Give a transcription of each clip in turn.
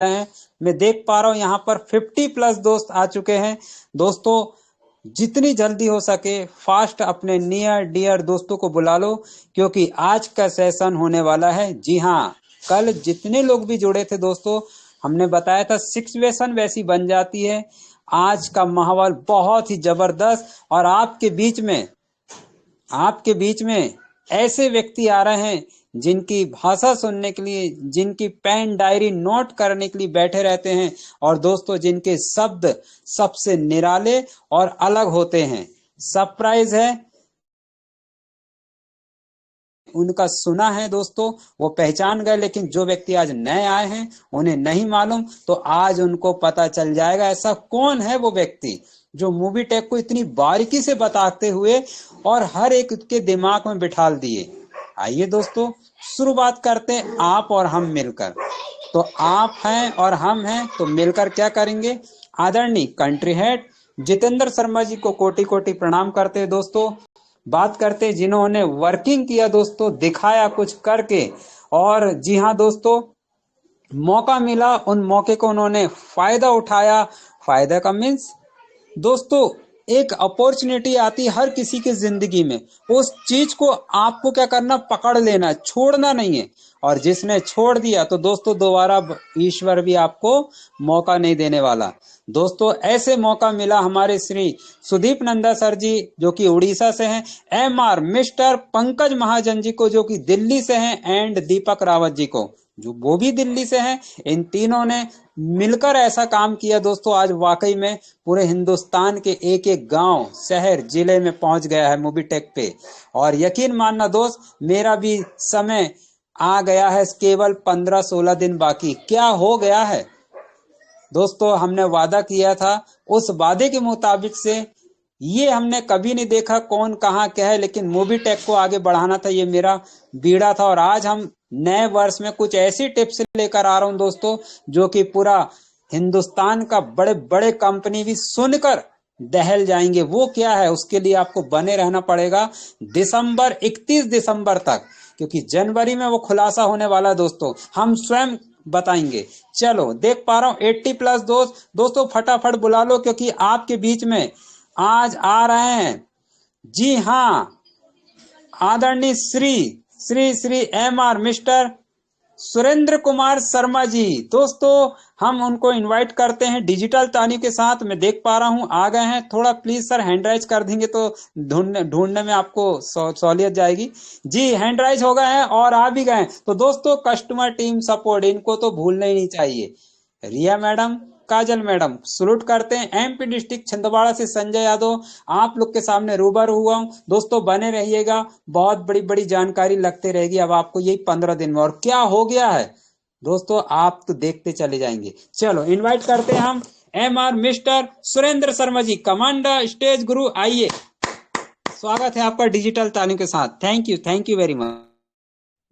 हैं। मैं देख पा रहा हूँ यहाँ पर 50+ दोस्त आ चुके हैं। दोस्तों, जितनी जल्दी हो सके फास्ट अपने नियर डियर दोस्तों को बुला लो, क्योंकि आज का सेशन होने वाला है। जी हाँ, कल जितने लोग भी जुड़े थे दोस्तों, हमने बताया था सिचुएशन वैसी बन जाती है। आज का माहौल बहुत ही जबरदस्त, और आपके बीच में ऐसे व्यक्ति आ रहे हैं जिनकी भाषा सुनने के लिए, जिनकी पेन डायरी नोट करने के लिए बैठे रहते हैं, और दोस्तों जिनके शब्द सबसे निराले और अलग होते हैं। सरप्राइज है, उनका सुना है दोस्तों, वो पहचान गए, लेकिन जो व्यक्ति आज नए आए हैं उन्हें नहीं मालूम, तो आज उनको पता चल जाएगा ऐसा कौन है वो व्यक्ति जो मूवी टेक को इतनी बारीकी से बताते हुए और हर एक के दिमाग में बिठाल दिए। आइए दोस्तों, शुरुआत करते हैं आप और हम मिलकर। तो आप हैं और हम हैं, तो मिलकर क्या करेंगे। आदरणीय कंट्री हेड जितेंद्र शर्मा जी को कोटि कोटि प्रणाम करते हैं दोस्तों। बात करते हैं जिन्होंने वर्किंग किया दोस्तों, दिखाया कुछ करके। और जी हाँ दोस्तों, मौका मिला, उन मौके को उन्होंने फायदा उठाया। फायदा का मीन्स दोस्तों, एक अपॉर्चुनिटी आती है हर किसी की जिंदगी में, उस चीज को आपको क्या करना, पकड़ लेना, छोड़ना नहीं है। और जिसने छोड़ दिया तो दोस्तों दोबारा ईश्वर भी आपको मौका नहीं देने वाला। दोस्तों, ऐसे मौका मिला हमारे श्री सुदीप नंदा सर जी जो कि उड़ीसा से हैं, MR मिस्टर पंकज महाजन जी को जो कि दिल्ली से हैं, एंड दीपक रावत जी को जो वो भी दिल्ली से हैं। इन तीनों ने मिलकर ऐसा काम किया दोस्तों, आज वाकई में पूरे हिंदुस्तान के एक एक गांव, शहर, जिले में पहुंच गया है मूवी टेक पे। और यकीन मानना दोस्त, मेरा भी समय आ गया है, केवल 15-16 दिन बाकी। क्या हो गया है दोस्तों, हमने वादा किया था, उस वादे के मुताबिक से ये हमने कभी नहीं देखा कौन कहाँ क्या है, लेकिन मूवी टेक को आगे बढ़ाना था, ये मेरा बीड़ा था। और आज हम नए वर्ष में कुछ ऐसी टिप्स लेकर आ रहा हूं दोस्तों, जो कि पूरा हिंदुस्तान का बड़े बड़े कंपनी भी सुनकर दहल जाएंगे। वो क्या है, उसके लिए आपको बने रहना पड़ेगा 31 दिसंबर तक, क्योंकि जनवरी में वो खुलासा होने वाला दोस्तों, हम स्वयं बताएंगे। चलो, देख पा रहा हूँ 80+ दोस्तों फटाफट बुला लो, क्योंकि आपके बीच में आज आ रहे हैं। जी हाँ, आदरणीय श्री श्री श्री MR मिस्टर सुरेंद्र कुमार शर्मा जी। दोस्तों, हम उनको इनवाइट करते हैं डिजिटल तानी के साथ। मैं देख पा रहा हूं आ गए हैं। थोड़ा प्लीज सर हैंड राइज कर देंगे तो ढूंढने में आपको सहूलियत जाएगी। जी, हैंड राइज हो गए हैं और आ भी गए। तो दोस्तों, कस्टमर टीम सपोर्ट, इनको तो भूलना ही नहीं चाहिए। रिया मैडम, काजल मैडम, सलूट करते हैं। MP डिस्ट्रिक्ट छिंदवाड़ा से संजय यादव आप लोग के सामने रूबरू हुआ हूं दोस्तों, बने रहिएगा, बहुत बड़ी बड़ी जानकारी लगते रहेगी अब आपको यही 15 दिन में। और क्या हो गया है दोस्तों, आप तो देखते चले जाएंगे। चलो, इनवाइट करते हैं हम MR mister Surendra Sharma ji, commander stage गुरु। आइए, स्वागत है आपका डिजिटल तालियों के साथ। Thank you very much.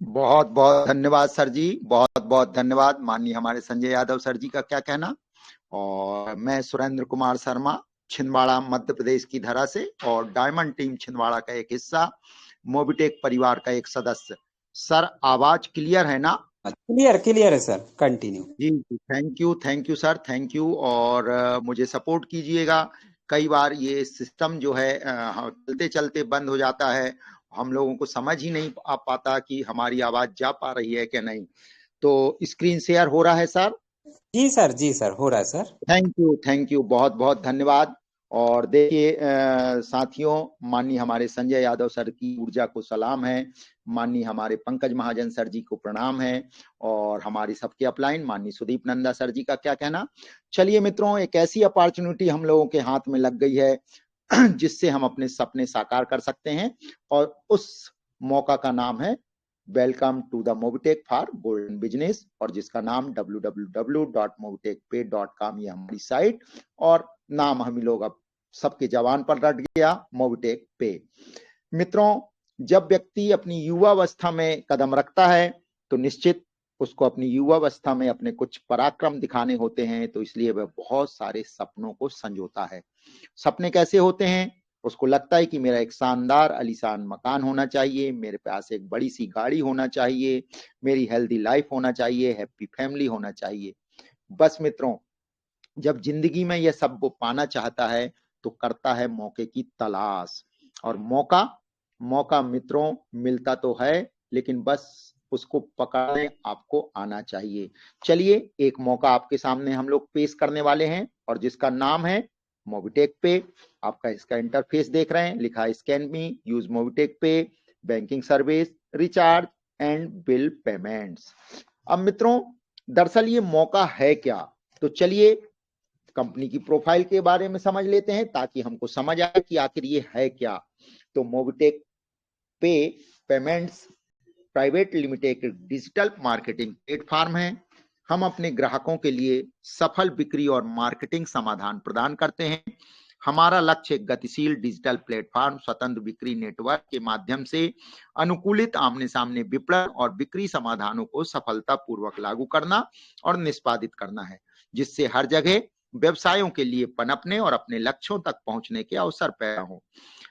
बहुत बहुत धन्यवाद सर जी, बहुत बहुत धन्यवाद। माननीय हमारे संजय यादव सर जी का क्या कहना। और मैं सुरेंद्र कुमार शर्मा, छिंदवाड़ा मध्य प्रदेश की धरा से, और डायमंड टीम छिंदवाड़ा का एक हिस्सा, मोबिटेक परिवार का एक सदस्य। सर, आवाज क्लियर है ना? क्लियर है सर, कंटिन्यू। जी जी, thank you sir, thank you. और मुझे सपोर्ट कीजिएगा। कई बार ये सिस्टम जो है चलते चलते बंद हो जाता है, हम लोगों को समझ ही नहीं आ पाता कि हमारी आवाज जा पा रही है कि नहीं। तो स्क्रीन शेयर हो रहा है सर? जी सर, हो रहा है सर। थैंक यू, बहुत बहुत धन्यवाद। और देखिए साथियों, माननीय हमारे संजय यादव सर की ऊर्जा को सलाम है, माननीय हमारे पंकज महाजन सर जी को प्रणाम है, और हमारी सबके अपलाइन माननीय सुदीप नंदा सर जी का क्या कहना। चलिए मित्रों, एक ऐसी अपॉर्चुनिटी हम लोगों के हाथ में लग गई है जिससे हम अपने सपने साकार कर सकते हैं, और उस मौका का नाम है welcome to the Mobitech for golden business, और जिसका नाम www.mobitekpay.com ये हमारी साइट, और नाम हम लोग अब सबके जवान पर रट गया, मोबिटेक पे। मित्रों, जब व्यक्ति अपनी युवावस्था में कदम रखता है तो निश्चित उसको अपनी युवावस्था में अपने कुछ पराक्रम दिखाने होते हैं, तो इसलिए वह बहुत सारे सपनों को संजोता है। सपने कैसे होते हैं? उसको लगता है कि मेरा एक शानदार आलीशान मकान होना चाहिए, मेरे पास एक बड़ी सी गाड़ी होना चाहिए, मेरी हेल्दी लाइफ होना चाहिए, हैप्पी फैमिली होना चाहिए। बस मित्रों, जब जिंदगी में यह सब वो पाना चाहता है तो करता है मौके की तलाश। और मौका मित्रों मिलता तो है, लेकिन बस उसको पकड़ने आपको आना चाहिए। चलिए, एक मौका आपके सामने हम लोग पेश करने वाले हैं, और जिसका नाम है मोबिटेक पे। आपका इसका इंटरफेस देख रहे हैं, लिखा है स्कैन मी, यूज मोबिटेक पे, banking service, recharge and bill payments. अब मित्रों, दरअसल ये मौका है क्या, तो चलिए कंपनी की प्रोफाइल के बारे में समझ लेते हैं, ताकि हमको समझ आए कि आखिर ये है क्या। तो मोबिटेक पे payments private limited digital marketing platform है। हम अपने ग्राहकों के लिए सफल बिक्री और मार्केटिंग समाधान प्रदान करते हैं। हमारा लक्ष्य एक गतिशील डिजिटल प्लेटफॉर्म स्वतंत्र बिक्री नेटवर्क के माध्यम से अनुकूलित आमने सामने विपणन और बिक्री समाधानों को सफलतापूर्वक लागू करना और निष्पादित करना है, जिससे हर जगह व्यवसायों के लिए पनपने और अपने लक्ष्यों तक पहुंचने के अवसर पैदा हो।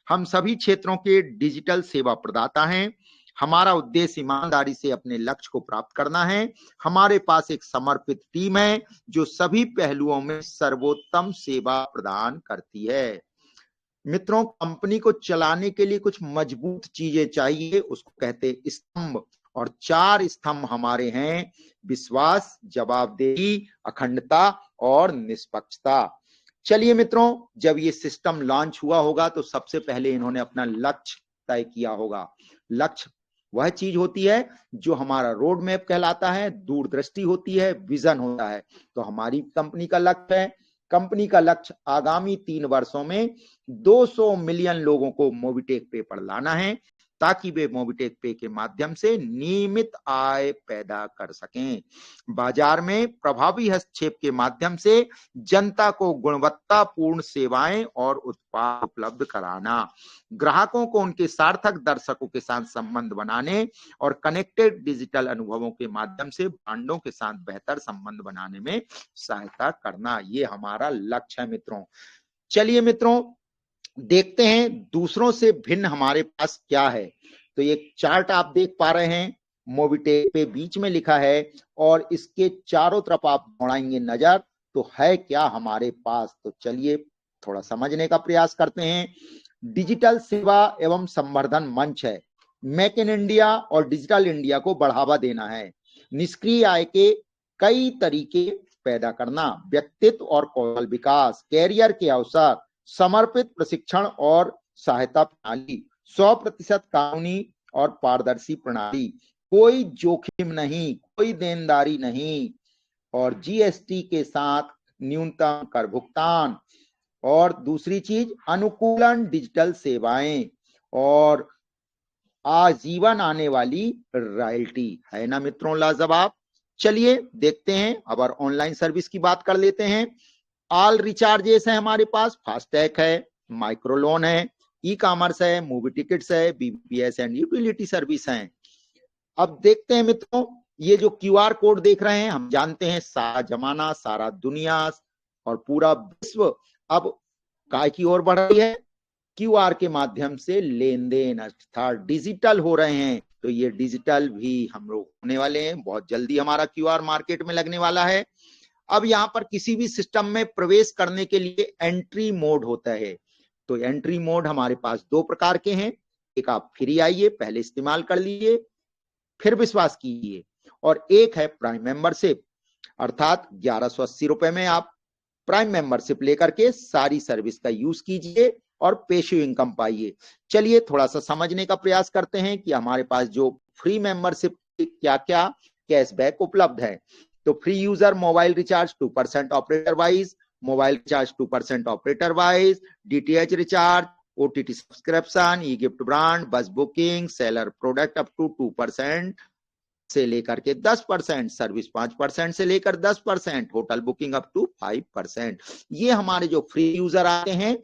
हम सभी क्षेत्रों के डिजिटल सेवा प्रदाता हैं। हमारा उद्देश्य ईमानदारी से अपने लक्ष्य को प्राप्त करना है। हमारे पास एक समर्पित टीम है जो सभी पहलुओं में सर्वोत्तम सेवा प्रदान करती है। मित्रों, कंपनी को चलाने के लिए कुछ मजबूत चीजें चाहिए, उसको कहते हैं स्तंभ। और 4 स्तंभ हमारे हैं: विश्वास, जवाबदेही, अखंडता और निष्पक्षता। चलिए मित्रों, जब ये सिस्टम लॉन्च हुआ होगा तो सबसे पहले इन्होंने अपना लक्ष्य तय किया होगा। लक्ष्य वह चीज होती है जो हमारा रोड मैप कहलाता है, दूरदृष्टि होती है, विजन होता है। तो हमारी कंपनी का लक्ष्य है, कंपनी का लक्ष्य आगामी 3 वर्षों में 200 मिलियन लोगों को मोबिटेक पे पर लाना है, ताकि वे मोबिटेक पे के माध्यम से नियमित आय पैदा कर सकें। बाजार में प्रभावी हस्तक्षेप के माध्यम से जनता को गुणवत्तापूर्ण सेवाएं और उत्पाद उपलब्ध कराना, ग्राहकों को उनके सार्थक दर्शकों के साथ संबंध बनाने और कनेक्टेड डिजिटल अनुभवों के माध्यम से ब्रांडों के साथ बेहतर संबंध बनाने में सहायता करना, ये हमारा लक्ष्य है मित्रों। चलिए मित्रों, देखते हैं दूसरों से भिन्न हमारे पास क्या है। तो ये चार्ट आप देख पा रहे हैं, मोबिटेक पे बीच में लिखा है, और इसके चारों तरफ आप दौड़ाएंगे नजर तो है क्या हमारे पास। तो चलिए थोड़ा समझने का प्रयास करते हैं। डिजिटल सेवा एवं संवर्धन मंच है। मेक इन इंडिया और डिजिटल इंडिया को बढ़ावा देना है। निष्क्रिय आय के कई तरीके पैदा करना, व्यक्तित्व और कौशल विकास, कैरियर के अवसर, समर्पित प्रशिक्षण और सहायता प्रणाली, 100% कानूनी और पारदर्शी प्रणाली, कोई जोखिम नहीं, कोई देनदारी नहीं, और जीएसटी के साथ न्यूनतम कर भुगतान, और दूसरी चीज अनुकूलन डिजिटल सेवाएं, और आजीवन आने वाली रॉयल्टी। है ना मित्रों लाजवाब। चलिए देखते हैं, अब ऑनलाइन सर्विस की बात कर लेते हैं। ऑल रिचार्जेस है हमारे पास, फास्टैग है, माइक्रो लोन है, ई कॉमर्स है, मूवी टिकट्स है, बीपीएस एंड यूटिलिटी सर्विस है। अब देखते हैं मित्रों, ये जो क्यूआर कोड देख रहे हैं, हम जानते हैं सारा जमाना, सारा दुनिया और पूरा विश्व अब काय की ओर बढ़ रही है, क्यूआर के माध्यम से लेन देन अर्थात डिजिटल हो रहे हैं। तो ये डिजिटल भी हम लोग होने वाले हैं, बहुत जल्दी हमारा क्यूआर मार्केट में लगने वाला है। अब यहाँ पर किसी भी सिस्टम में प्रवेश करने के लिए एंट्री मोड होता है। तो एंट्री मोड हमारे पास 2 प्रकार के हैं। एक आप फ्री आइए, पहले इस्तेमाल कर लीजिए, फिर विश्वास कीजिए, और एक है प्राइम मेंबरशिप, अर्थात 1180 रुपए में आप प्राइम मेंबरशिप लेकर के सारी सर्विस का यूज कीजिए और पेशिव इनकम पाइए। चलिए थोड़ा सा समझने का प्रयास करते हैं कि हमारे पास जो फ्री मेंबरशिप क्या क्या कैशबैक उपलब्ध है। तो free user mobile recharge 2% operator wise, mobile recharge 2% operator wise, DTH recharge, OTT subscription, e gift brand, bus booking, seller product up to 2% से लेकर के 10%, सर्विस 5% से लेकर 10%, होटल बुकिंग अप टू 5%। ये हमारे जो फ्री यूजर आते हैं,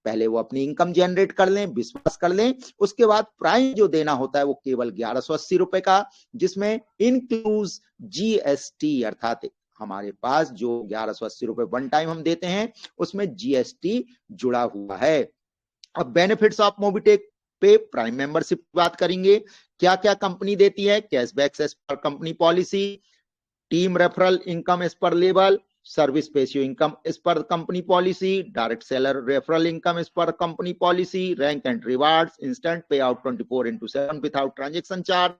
पहले वो अपनी इनकम जनरेट कर लें, विश्वास कर लें, उसके बाद प्राइम जो देना होता है वो केवल 1180 रुपए का, जिसमें इंक्लूज जीएसटी, अर्थात हमारे पास जो 1180 रुपए वन टाइम हम देते हैं उसमें जीएसटी जुड़ा हुआ है। अब बेनिफिट्स ऑफ मोबिटेक पे प्राइम मेंबरशिप की बात करेंगे। क्या क्या कंपनी देती है? कैशबैक पर company policy, team referral income as per level, service पेशियो income as per company policy, direct seller referral income as per company policy, rank and rewards, instant pay out 24/7 without transaction charge,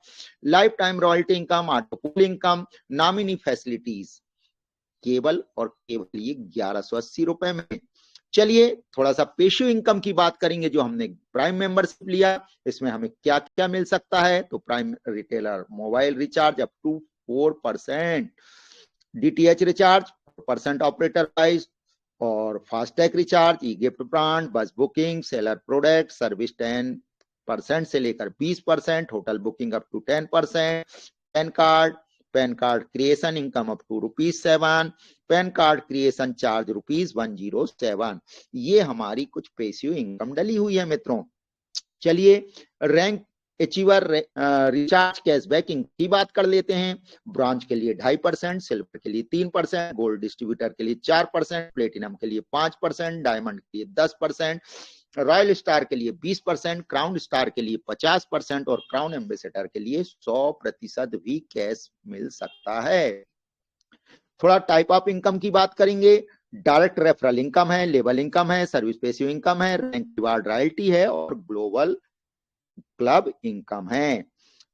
life time royalty income, auto pool income, nominee facilities, केवल और केवल ये 1180 रुपए में। चलिए थोड़ा सा patio income की बात करेंगे। जो हमने प्राइम मेंबरशिप लिया, इसमें हमें क्या क्या मिल सकता है। तो prime retailer mobile recharge up to 4%, DTH recharge % operator price, और FASTag recharge, e gift brand, bus booking, seller product service 10% से लेकर 20%, hotel booking up to 10%, PAN card creation income up to ₹7, PAN card creation charge ₹107। ये हमारी कुछ patio income डली हुई है मित्रों। चलिए रैंक अचीवर रिचार्ज कैशबैक की बात कर लेते हैं। ब्रॉन्ज के लिए 2.5%, सिल्वर के लिए 3%, गोल्ड डिस्ट्रीब्यूटर के लिए 4%, प्लेटिनम के लिए 5%, डायमंड के लिए 10%, रॉयल स्टार के लिए 20%, क्राउन स्टार के लिए 50% और क्राउन एम्बेसडर के लिए 100% भी कैश मिल सकता है। थोड़ा टाइप ऑफ इनकम की बात करेंगे। डायरेक्ट रेफरल इनकम है, लेबल इनकम है, सर्विस पेसिव इनकम है, रैंक रिवार्ड रॉयल्टी है और ग्लोबल क्लब इनकम है।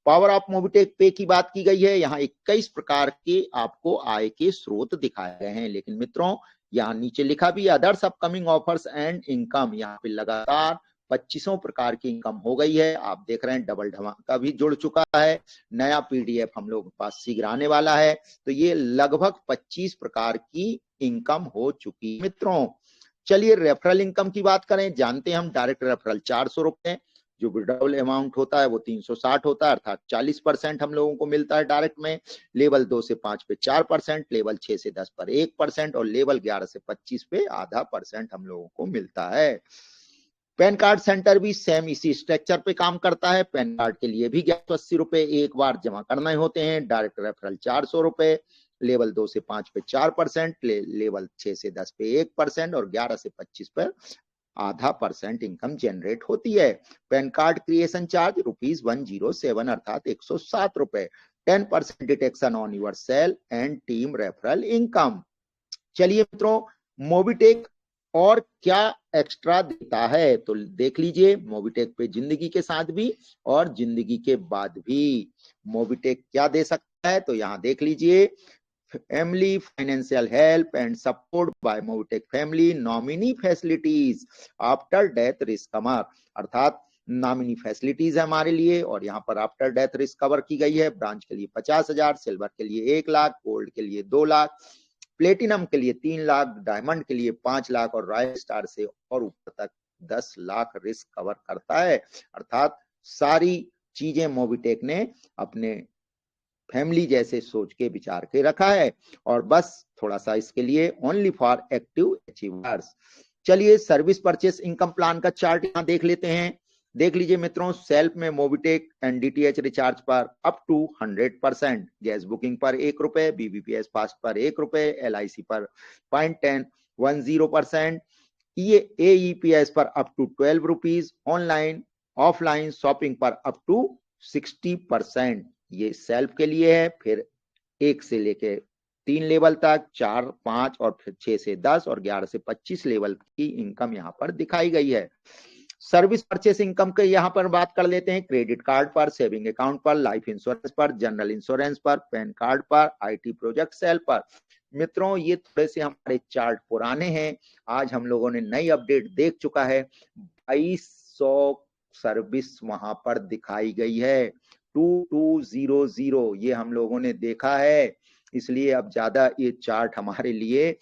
पावर ऑफ मोबिटेक पे की बात की गई है। यहाँ 21 प्रकार के आपको आय के स्रोत दिखाए गए हैं। लेकिन मित्रों यहाँ नीचे लिखा भी others upcoming offers and income, यहाँ पे लगातार 25 प्रकार की इनकम हो गई है। आप देख रहे हैं डबल धमाका भी जुड़ चुका है। नया पीडीएफ हम लोग पास शीघ्र आने वाला है। तो ये लगभग 25 प्रकार की इनकम हो चुकी है मित्रों। चलिए रेफरल इनकम की बात करें। जानते हैं हम डायरेक्ट रेफरल 400 रुपए, जो विड्रॉवल अमाउंट होता है वो 360 होता है, अर्थात 40% हम लोगों को मिलता है डायरेक्ट में। लेवल 2 से 5 पे 4%, लेवल 6 से 10 पर 1% और लेवल 11 से 25 पे आधा % हम लोगों को मिलता है। पैन कार्ड सेंटर भी सेम इसी स्ट्रक्चर पे काम करता है। पैन कार्ड के लिए भी 180 रुपए एक बार जमा करने होते हैं। डायरेक्ट रेफरल 400 रुपए, लेवल 2 से 5 पे 4%, लेवल 6 से 10 पे 1% और 11 से 25 पर आधा % इनकम जनरेट होती है। पैन कार्ड क्रिएशन चार्ज ₹107 अर्थात 107 रुपए, 10% detection on your sale and team referral income. चलिए मित्रों मोबिटेक और क्या एक्स्ट्रा देता है तो देख लीजिए। मोबिटेक पे जिंदगी के साथ भी और जिंदगी के बाद भी मोबिटेक क्या दे सकता है तो यहाँ देख लीजिए। Family financial help and support by Mobitech family, nominee facilities after death risk cover, अर्थात नॉमिनी फैसिलिटीज है हमारे लिए और यहाँ पर आफ्टर डेथ रिस्क कवर की गई है। ब्रांच के लिए 50,000, सिल्वर के लिए 1 लाख, गोल्ड के लिए 2 लाख, प्लेटिनम के लिए 3 लाख, डायमंड के लिए 5 लाख और रॉयल स्टार से और ऊपर तक 10 लाख रिस्क कवर करता है। अर्थात सारी चीजें मोबिटेक ने अपने फैमिली जैसे सोच के विचार के रखा है। और बस थोड़ा सा इसके लिए ओनली फॉर एक्टिव अचीवर्स। चलिए सर्विस परचेस इनकम प्लान का चार्ट यहाँ देख लेते हैं। देख लीजिए मित्रों, सेल्फ में मोबिटेक एनडीटीएच रिचार्ज पर अप टू 100%, गैस बुकिंग पर ₹1, बीबीपीएस फास्ट पर ₹1, एलआईसी पर 0.10%, ये एईपीएस पर up to ₹12, online offline shopping पर अप टू 60%। ये सेल्फ के लिए है। फिर 1 से लेके 3 लेवल तक, 4, 5 और फिर 6 से 10 और 11 से 25 लेवल की इनकम यहाँ पर दिखाई गई है। सर्विस परचेस इनकम के यहाँ पर बात कर लेते हैं। क्रेडिट कार्ड पर, सेविंग अकाउंट पर, लाइफ इंश्योरेंस पर, जनरल इंश्योरेंस पर, पैन कार्ड पर, आईटी प्रोजेक्ट सेल पर। मित्रों ये थोड़े से हमारे चार्ट पुराने हैं, आज हम लोगों ने नई अपडेट देख चुका है। 2200 सर्विस वहां पर दिखाई गई है। 2200 ये हम लोगों ने देखा है, इसलिए अब ज्यादा ये चार्ट हमारे लिए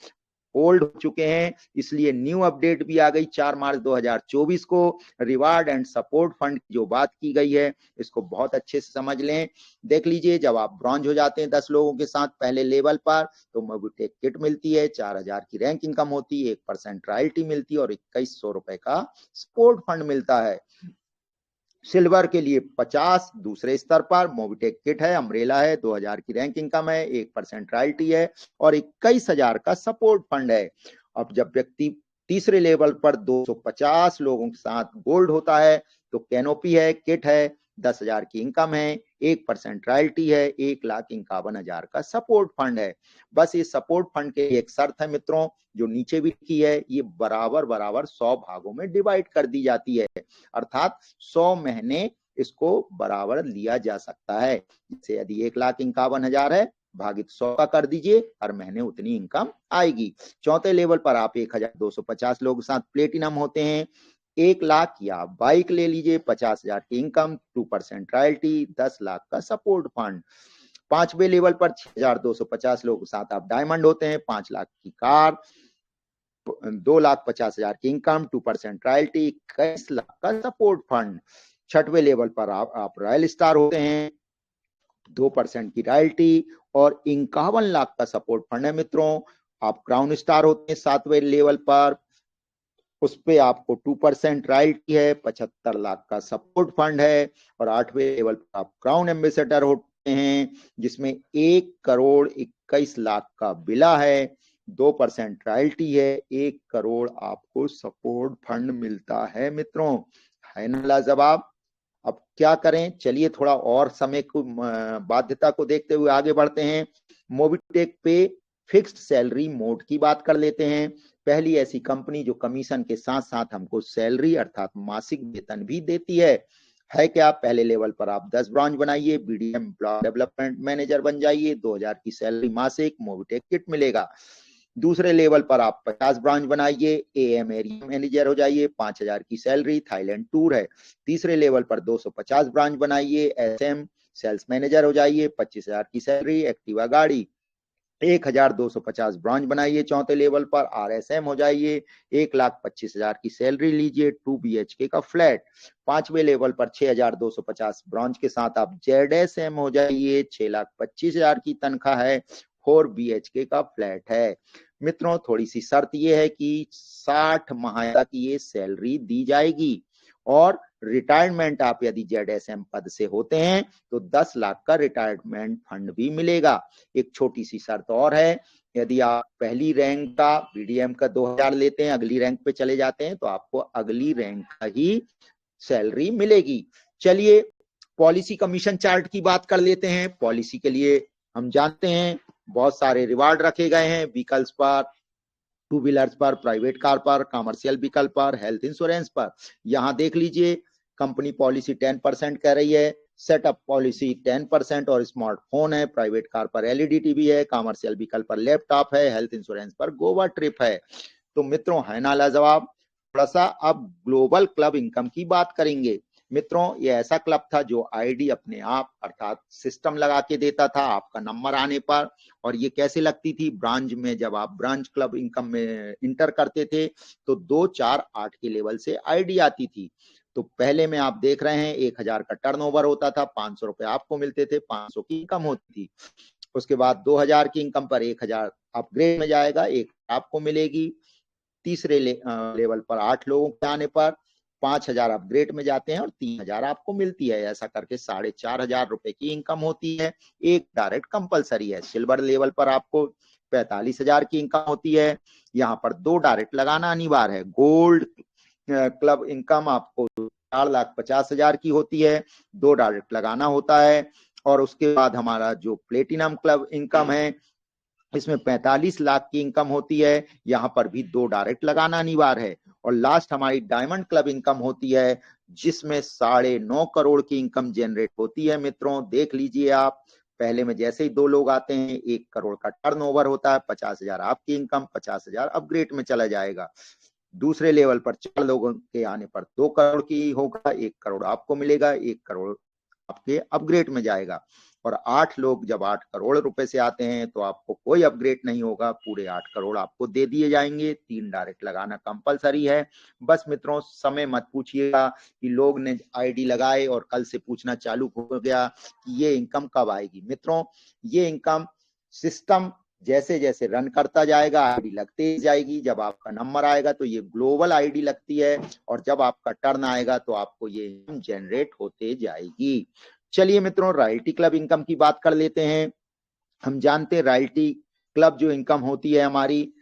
ओल्ड हो चुके हैं। इसलिए न्यू अपडेट भी आ गई 4 मार्च 2024 को। रिवार्ड एंड सपोर्ट फंड की जो बात की गई है इसको बहुत अच्छे से समझ लें। देख लीजिए, जब आप ब्रॉन्ज हो जाते हैं 10 लोगों के साथ पहले लेवल पर तो मोबिटेक किट मिलती है, 4000 की रैंक इनकम होती है, 1% रॉयल्टी मिलती है और 2100 रुपए का सपोर्ट फंड मिलता है। सिल्वर के लिए 50 दूसरे स्तर पर मोबिटेक किट है, अम्ब्रेला है, 2000 की रैंक इनकम है, 1% रॉयल्टी है और 21,000 का सपोर्ट फंड है। अब जब व्यक्ति तीसरे लेवल पर 250 लोगों के साथ गोल्ड होता है तो कैनोपी है, किट है, 10,000 की इनकम है, 1% रॉयल्टी है, 1,51,000 का सपोर्ट फंड है। बस ये सपोर्ट फंड के एक शर्त है मित्रों, जो नीचे भी लिखी है, ये बराबर बराबर 100 भागों में डिवाइड कर दी जाती है, अर्थात 100 महीने इसको बराबर लिया जा सकता है। जैसे यदि 1,51,000 है, भागित 100 का कर दीजिए, हर महीने उतनी इनकम आएगी। चौथे लेवल पर आप 1,250 लोगों के साथ प्लेटिनम होते हैं, 1 लाख या बाइक ले लीजिए, 50,000 की इनकम, 2% रॉयल्टी, 10 लाख का सपोर्ट फंड। पांचवे लेवल पर 6,250 लोगों के साथ आप डायमंड होते हैं, 5 लाख की कार, 2,50,000 की इनकम, 2% रॉयल्टी, 21 लाख का सपोर्ट फंड। छठवें लेवल पर आप रॉयल स्टार होते हैं, 2% की रॉयल्टी और 51 लाख का सपोर्ट फंड है मित्रों। आप क्राउन स्टार होते हैं 7वें लेवल पर, उस पे आपको 2% रॉयल्टी है, 75 लाख का सपोर्ट फंड है। और 8वें लेवल पर आप क्राउन एम्बेसडर होते हैं, जिसमें 1,21,00,000 का बिला है, 2% रॉयल्टी है, 1 करोड़ आपको सपोर्ट फंड मिलता है मित्रों। है ना लाजवाब? अब क्या करें, चलिए थोड़ा और समय को बाध्यता को देखते हुए आगे बढ़ते हैं। मोबिटेक पे फिक्स्ड सैलरी मोड की बात कर लेते हैं। पहली ऐसी कंपनी जो कमीशन के साथ साथ हमको सैलरी अर्थात मासिक वेतन भी देती है क्या? पहले लेवल पर आप 10 ब्रांच बनाइए, बीडीएम एम्प्लॉय डेवलपमेंट मैनेजर बन जाइए, 2,000 की सैलरी मासिक, मोबिटेक किट मिलेगा। दूसरे लेवल पर आप 50 ब्रांच बनाइए, एएम एरिया मैनेजर हो जाइए, 5,000 की सैलरी, थाईलैंड टूर है। तीसरे लेवल पर 250 ब्रांच बनाइए, एसएम सेल्स मैनेजर हो जाइए, 25,000 की सैलरी, एक्टिवा गाड़ी। 1,250 ब्रांच बनाइए चौथे लेवल पर, आरएसएम हो जाइए, 1,25,000 की सैलरी लीजिए, 2 BHK का फ्लैट। पांचवें लेवल पर 6,250 ब्रांच के साथ आप जेडएसएम हो जाइए, 6,25,000 की तनख्वाह है, 4 BHK का फ्लैट है। मित्रों थोड़ी सी शर्त ये है कि 60 माह तक ये सैलरी दी जाएगी, और रिटायरमेंट आप यदि जेडएसएम पद से होते हैं तो 10 लाख का रिटायरमेंट फंड भी मिलेगा। एक छोटी सी शर्त और है, यदि आप पहली रैंक का बीडीएम का 2,000 लेते हैं, अगली रैंक पे चले जाते हैं, तो आपको अगली रैंक का ही सैलरी मिलेगी। चलिए पॉलिसी कमीशन चार्ट की बात कर लेते हैं। पॉलिसी के लिए हम जानते हैं बहुत सारे रिवार्ड रखे गए हैं, व्हीकल्स पर, 2 व्हीलर्स पर, प्राइवेट कार पर, कमर्शियल व्हीकल पर, हेल्थ इंश्योरेंस पर। यहाँ देख लीजिए कंपनी पॉलिसी 10% कह रही है, सेटअप पॉलिसी 10% और स्मार्टफोन है, प्राइवेट कार पर एलईडी टीवी है, कमर्शियल व्हीकल पर लैपटॉप है, हेल्थ इंश्योरेंस पर गोवा ट्रिप है। तो मित्रों है ना लाजवाब? थोड़ा सा अब ग्लोबल क्लब इनकम की बात करेंगे। मित्रों ये ऐसा क्लब था जो आईडी अपने आप अर्थात सिस्टम लगा के देता था आपका नंबर आने पर। और ये कैसे लगती थी? ब्रांच में जब आप ब्रांच क्लब इनकम में इंटर करते थे तो 2, 4, 8 के लेवल से आईडी आती थी। तो पहले में आप देख रहे हैं 1,000 का टर्नओवर होता था, 500 रुपए आपको मिलते थे, 500 की इनकम होती थी। उसके बाद 2,000 की इनकम पर 1,000 अपग्रेड में जाएगा, 1 आपको मिलेगी। तीसरे लेवल पर 8 लोगों के आने पर 5,000 अपग्रेड में जाते हैं और 3,000 आपको मिलती है। ऐसा करके 4,500 रुपए की इनकम होती है। एक डायरेक्ट कंपलसरी है। सिल्वर लेवल पर आपको 45,000 की इनकम होती है। यहाँ पर 2 डायरेक्ट लगाना अनिवार्य है। गोल्ड क्लब इनकम आपको 4,50,000 की होती है, 2 डायरेक्ट लगाना होता है। और उसके बाद हमारा जो प्लेटिनम क्लब इनकम है, इसमें 45 लाख की इनकम होती है, यहाँ पर भी 2 डायरेक्ट लगाना अनिवार्य है। और लास्ट हमारी डायमंड क्लब इनकम होती है, जिसमें 9.5 करोड़ की इनकम जनरेट होती है। मित्रों देख लीजिए आप, पहले में जैसे ही 2 लोग आते हैं 1 करोड़ का टर्नओवर होता है, 50,000 आपकी इनकम, 50,000 अपग्रेड में चला जाएगा। दूसरे लेवल पर 4 लोगों के आने पर 2 करोड़ की होगा, 1 करोड़ आपको मिलेगा, 1 करोड़ आपके अपग्रेड में जाएगा। और 8 लोग जब 8 करोड़ रुपए से आते हैं तो आपको कोई अपग्रेड नहीं होगा, पूरे 8 करोड़ आपको दे दिए जाएंगे। 3 डायरेक्ट लगाना कंपलसरी है। बस मित्रों समय मत पूछिएगा कि लोग ने आईडी लगाए और कल से पूछना चालू हो गया कि ये इनकम कब आएगी। मित्रों ये इनकम सिस्टम जैसे जैसे रन करता जाएगा आईडी लगते जाएगी। जब आपका नंबर आएगा तो ये ग्लोबल आईडी लगती है, और जब आपका टर्न आएगा तो आपको ये जनरेट होते जाएगी। चलिए मित्रों रॉयल्टी क्लब इनकम की बात कर लेते हैं। हम जानते हैं रॉयल्टी क्लब जो इनकम होती है हमारी,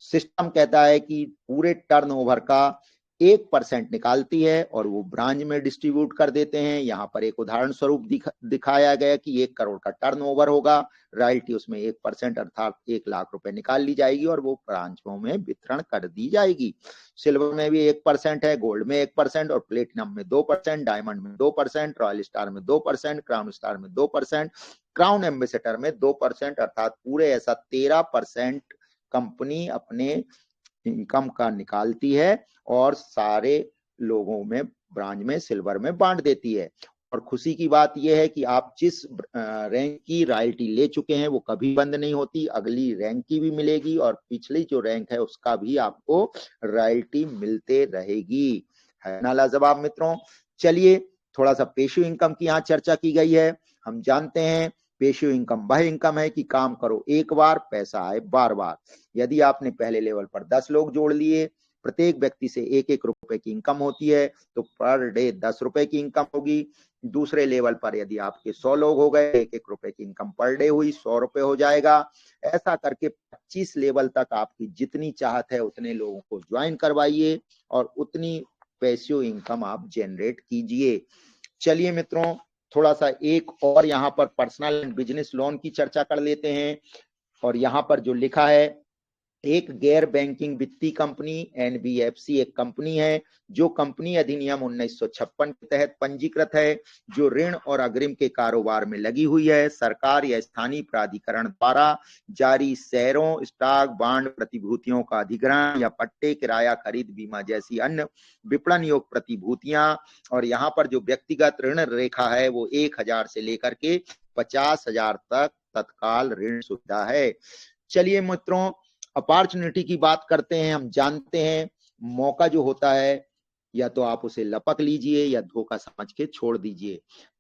सिस्टम कहता है कि पूरे टर्नओवर का 1% निकालती है और वो ब्रांच में डिस्ट्रीब्यूट कर देते हैं। यहाँ पर एक उदाहरण स्वरूप दिखाया गया कि 1 करोड़ का टर्नओवर होगा, रॉयल्टी उसमें 1% अर्थात 1 लाख रुपए निकाल ली जाएगी और वो ब्रांचों में वितरण कर दी जाएगी। सिल्वर में भी 1% है, गोल्ड में 1% और प्लेटिनम में 2%, डायमंड में 2%, रॉयल स्टार में 2%, क्राउन स्टार में 2%, क्राउन एम्बेसडर में 2%, अर्थात पूरे ऐसा 13% कंपनी अपने इनकम का निकालती है और सारे लोगों में ब्रांच में सिल्वर में बांट देती है। और खुशी की बात यह है कि आप जिस रैंक की रॉयल्टी ले चुके हैं वो कभी बंद नहीं होती, अगली रैंक की भी मिलेगी और पिछली जो रैंक है उसका भी आपको रॉयल्टी मिलते रहेगी। है ना लाजवाब मित्रों। चलिए थोड़ा सा पेशू इनकम की यहाँ चर्चा की गई है। हम जानते हैं पेशू इनकम वह इनकम है कि काम करो एक बार, पैसा आए बार बार। यदि आपने पहले लेवल पर 10 लोग जोड़ लिए, प्रत्येक व्यक्ति से 1-1 रुपए की इनकम होती है, तो पर डे 10 रुपए की इनकम होगी। दूसरे लेवल पर यदि आपके 100 लोग हो गए, 1-1 रुपए की इनकम पर डे हुई, 100 रुपए हो जाएगा। ऐसा करके 25 लेवल तक आपकी जितनी चाहत है उतने लोगों को ज्वाइन करवाइए और उतनी पैसिव इनकम आप जनरेट कीजिए। चलिए मित्रों थोड़ा सा एक और यहाँ पर पर्सनल एंड बिजनेस लोन की चर्चा कर लेते हैं। और यहाँ पर जो लिखा है, एक गैर बैंकिंग वित्तीय कंपनी एनबीएफसी एक कंपनी है जो कंपनी अधिनियम 1956 के तहत पंजीकृत है, जो ऋण और अग्रिम के कारोबार में लगी हुई है। सरकार या स्थानीय प्राधिकरण द्वारा जारी शेयरों, स्टॉक, बांड, प्रतिभूतियों का अधिग्रहण या पट्टे, किराया, खरीद, बीमा जैसी अन्य विपणन योग प्रतिभूतियां। और यहाँ पर जो व्यक्तिगत ऋण रेखा है वो 1000 से लेकर के 50,000 तक तत्काल ऋण सुविधा है। चलिए मित्रों अपॉर्चुनिटी की बात करते हैं। हम जानते हैं मौका जो होता है या तो आप उसे लपक लीजिए या धोखा समझ के छोड़ दीजिए।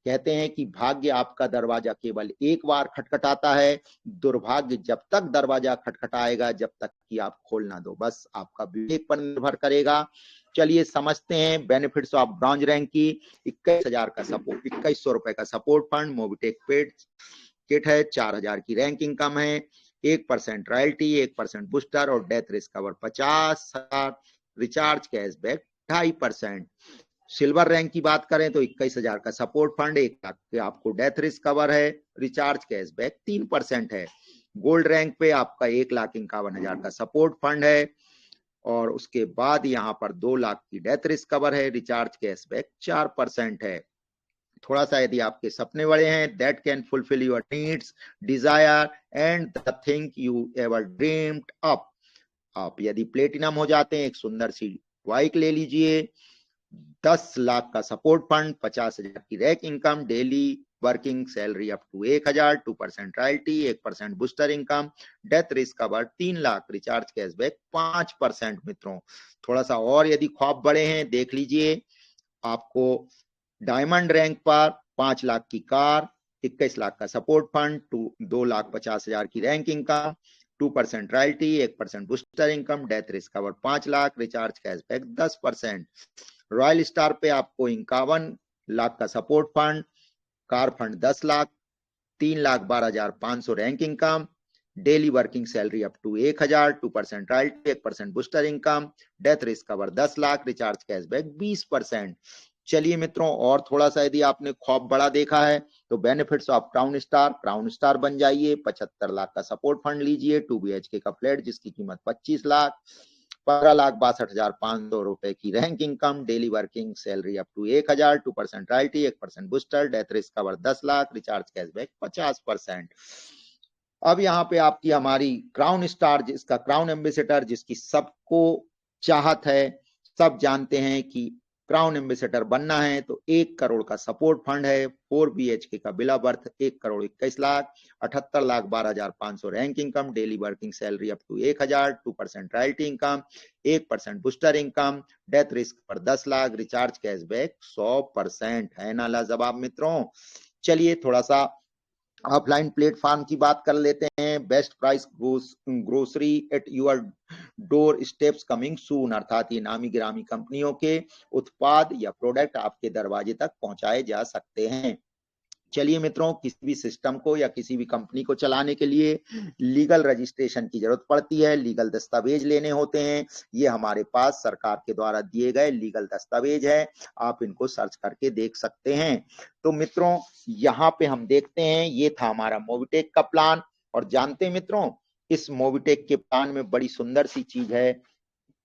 कहते हैं कि भाग्य आपका दरवाजा केवल एक बार खटखटाता है, दुर्भाग्य जब तक दरवाजा खटखटाएगा जब तक कि आप खोल ना दो। बस आपका विवेक पर निर्भर करेगा। चलिए समझते हैं बेनिफिट्स ऑफ ब्रॉन्ज रैंक की। 21,000 का सपोर्ट, 2100 रुपए का support fund, Mobitech paid kit है, 4000 की रैंक इनकम है, 1% रॉयल्टी, 1% बूस्टर और death risk cover 50,000, recharge cashback 2.5%। Silver rank की बात करें तो 21,000 का सपोर्ट फंड, 1 लाख के आपको डेथ रिस्क कवर है, रिचार्ज कैशबैक 3% है। गोल्ड रैंक पे आपका 1,51,000 का सपोर्ट फंड है और उसके बाद यहाँ पर 2 लाख की डेथ रिस्क कवर है, रिचार्ज कैशबैक 4% है। थोड़ा सा यदि आपके सपने बड़े हैं, that can fulfil your needs, desire and the thing you ever dreamed up. आप यदि प्लेटिनम हो जाते हैं, एक सुंदर सी बाइक ले लीजिए, 10 लाख का सपोर्ट फंड, 50,000 की rank income, daily working salary up to 1,000, 2% royalty, 1% booster income, death risk cover 3 lakh, recharge cashback 5%। मित्रों थोड़ा सा और यदि ख्वाब बड़े हैं देख लीजिए, आपको डायमंड रैंक पर 5 लाख की कार, 21 लाख का सपोर्ट फंड, 2,50,000 की rank income, 2% royalty, 1% booster income, death risk cover 5 lakh, recharge cashback 10%। Royal star पे आपको 51 लाख का support fund, car fund 10 lakh, 3,12,500 rank income, daily working salary up to 1,000, 2% royalty, 1% booster income, death risk cover 10 lakh, recharge cashback 20%। चलिए मित्रों और थोड़ा सा यदि आपने ख्वाब बड़ा देखा है तो बेनिफिट्स ऑफ क्राउन स्टार बन जाइए। 75 लाख का सपोर्ट फंड लीजिए, 2 BHK का फ्लैट जिसकी कीमत 25 लाख, 15,62,500 रुपए की rank income, daily working salary up to 1,000, 2% royalty, 1% booster, death risk cover 10 lakh, recharge cashback 50%। अब यहाँ पे आपकी हमारी क्राउन स्टार, जिसका क्राउन एम्बेसडर, जिसकी सबको चाहत है, सब जानते हैं कि क्राउन एम्बेसडर बनना है तो 1 करोड़ का सपोर्ट फंड है, 4 BHK का bill of birth, 1 crore 21 lakh, 78,12,500 rank income, daily working salary up to 1,000, 2% royalty income, 1% booster income, death risk पर 10 लाख, रिचार्ज कैशबैक 100%। है ना लाजवाब मित्रों। चलिए थोड़ा सा ऑफलाइन प्लेटफॉर्म की बात कर लेते हैं। Best price grocery at your door steps coming soon, अर्थात ये नामी गिरामी कंपनियों के उत्पाद या प्रोडक्ट आपके दरवाजे तक पहुंचाए जा सकते हैं। चलिए मित्रों, किसी भी सिस्टम को या किसी भी कंपनी को चलाने के लिए लीगल रजिस्ट्रेशन की जरूरत पड़ती है, लीगल दस्तावेज लेने होते हैं। ये हमारे पास सरकार के द्वारा दिए गए लीगल दस्तावेज है, आप इनको सर्च करके देख सकते हैं। तो मित्रों, यहाँ पे हम देखते हैं, ये था हमारा मोबिटेक का प्लान। और जानते हैं मित्रों, इस मोबिटेक के प्लान में बड़ी सुंदर सी चीज है।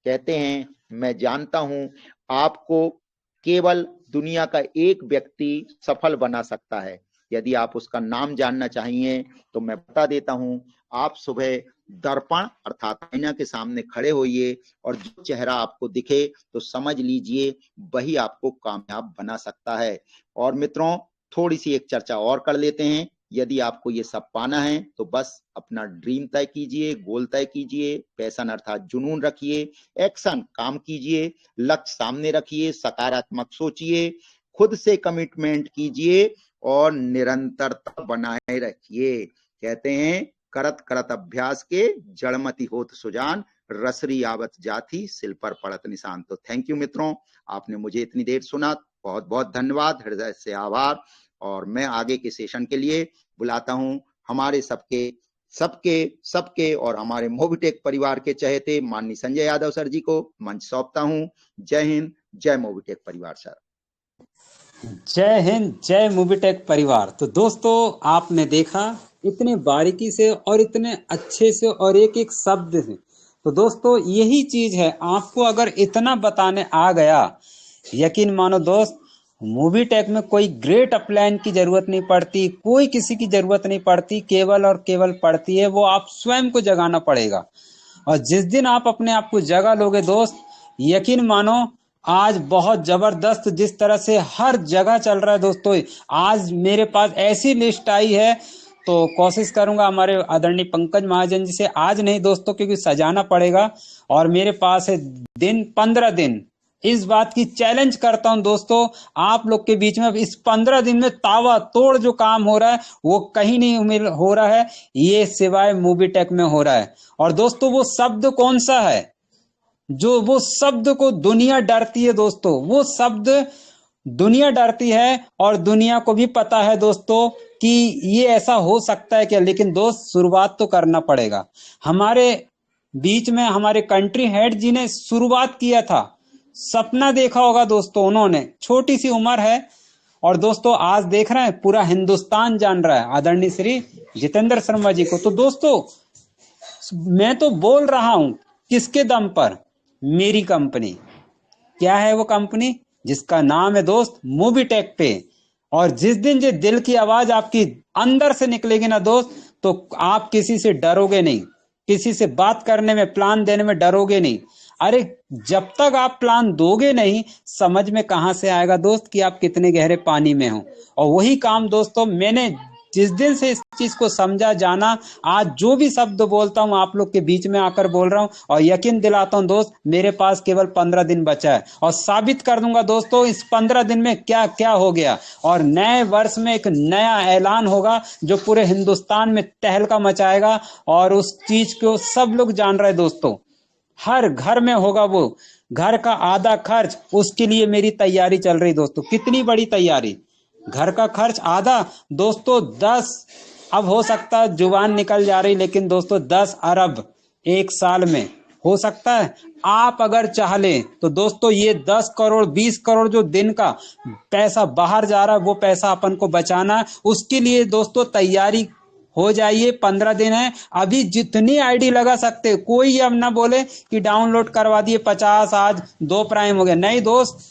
कहते हैं, मैं जानता हूं आपको केवल दुनिया का एक व्यक्ति सफल बना सकता है। यदि आप उसका नाम जानना चाहिए तो मैं बता देता हूं। आप सुबह दर्पण अर्थात आईना के सामने खड़े होइए और जो चेहरा आपको दिखे तो समझ लीजिए वही आपको कामयाब बना सकता है। और मित्रों, थोड़ी सी एक चर्चा और कर लेते हैं। यदि आपको ये सब पाना है तो बस अपना ड्रीम तय कीजिए, गोल तय कीजिए, पैशन अर्थात जुनून रखिए, एक्शन काम कीजिए, लक्ष्य सामने रखिए, सकारात्मक सोचिए, खुद से कमिटमेंट कीजिए और निरंतरता बनाए रखिए। कहते हैं, करत करत अभ्यास के जड़मति होत सुजान, रसरी आवत जाति सिल पर पड़त निशान। तो थैंक यू मित्रों, आपने मुझे इतनी देर सुना, बहुत बहुत धन्यवाद, हृदय से आभार। और मैं आगे के सेशन के लिए बुलाता हूं हमारे सबके और हमारे मोबिटेक परिवार के चहेते माननीय संजय यादव सर जी को मंच सौंपता हूं। जय हिंद, जय मोबिटेक परिवार सर। जय हिंद, जय मोबिटेक परिवार। तो दोस्तों, आपने देखा इतने बारीकी से और इतने अच्छे से और एक एक शब्द से। तो दोस्तों, यही चीज है, आपको अगर इतना बताने आ गया, यकीन मानो दोस्त, मोबिटेक में कोई ग्रेट अपलाइन की जरूरत नहीं पड़ती, कोई किसी की जरूरत नहीं पड़ती, केवल और केवल पड़ती है वो आप स्वयं को जगाना पड़ेगा। और जिस दिन आप अपने आप को जगा लोगे दोस्त, यकीन मानो, आज बहुत जबरदस्त जिस तरह से हर जगह चल रहा है दोस्तों, आज मेरे पास ऐसी लिस्ट आई है, तो कोशिश करूंगा हमारे आदरणीय पंकज महाजन जी से, आज नहीं दोस्तों क्योंकि सजाना पड़ेगा, और मेरे पास है दिन 15 दिन। इस बात की चैलेंज करता हूं दोस्तों, आप लोग के बीच में इस 15 दिन में तावा तोड़ जो काम हो रहा है वो कहीं नहीं हो रहा है, ये सिवाय मोबिटेक में हो रहा है। और दोस्तों, वो शब्द कौन सा है जो वो शब्द को दुनिया डरती है दोस्तों, वो शब्द दुनिया डरती है और दुनिया को भी पता है दोस्तों कि ये ऐसा हो सकता है क्या। लेकिन दोस्त, शुरुआत तो करना पड़ेगा। हमारे बीच में हमारे कंट्री हेड जी ने शुरुआत किया था, सपना देखा होगा दोस्तों उन्होंने, छोटी सी उम्र है, और दोस्तों आज देख रहे हैं पूरा हिंदुस्तान जान रहा है आदरणीय श्री जितेंद्र शर्मा जी को। तो दोस्तों, मैं तो बोल रहा हूं किसके दम पर, मेरी कंपनी। क्या है वो कंपनी? जिसका नाम है दोस्त मोबिटेक पे। और जिस दिन ये दिल की आवाज आपकी अंदर से निकलेगी ना दोस्त, तो आप किसी से डरोगे नहीं, किसी से बात करने में, प्लान देने में डरोगे नहीं। अरे, जब तक आप प्लान दोगे नहीं, समझ में कहां से आएगा दोस्त कि आप कितने गहरे पानी में हो। और वही काम दोस्तों, मैंने जिस दिन से इस चीज को समझा, जाना, आज जो भी शब्द बोलता हूं आप लोग के बीच में आकर बोल रहा हूं, और यकीन दिलाता हूं दोस्त, मेरे पास केवल 15 दिन बचा है, और साबित कर दूंगा दोस्तों इस 15 दिन में क्या क्या हो गया। और नए वर्ष में एक नया ऐलान होगा जो पूरे हिंदुस्तान में तहलका मचाएगा, और उस चीज को सब लोग जान रहे हैं दोस्तों। हर घर में होगा वो, घर का आधा खर्च, उसके लिए मेरी तैयारी चल रही दोस्तों। कितनी बड़ी तैयारी, घर का खर्च आधा दोस्तों, 10, अब हो सकता है जुबान निकल जा रही, लेकिन दोस्तों 10 अरब एक साल में हो सकता है। आप अगर चाह लें तो दोस्तों, ये 10 करोड़ 20 करोड़ जो दिन का पैसा बाहर जा रहा है, वो पैसा अपन को बचाना है। उसके लिए दोस्तों तैयारी हो जाइए, 15 दिन है अभी, जितनी आईडी लगा सकते। कोई अब ना बोले कि डाउनलोड करवा दिए 50, आज 2 प्राइम हो गया। नहीं दोस्त,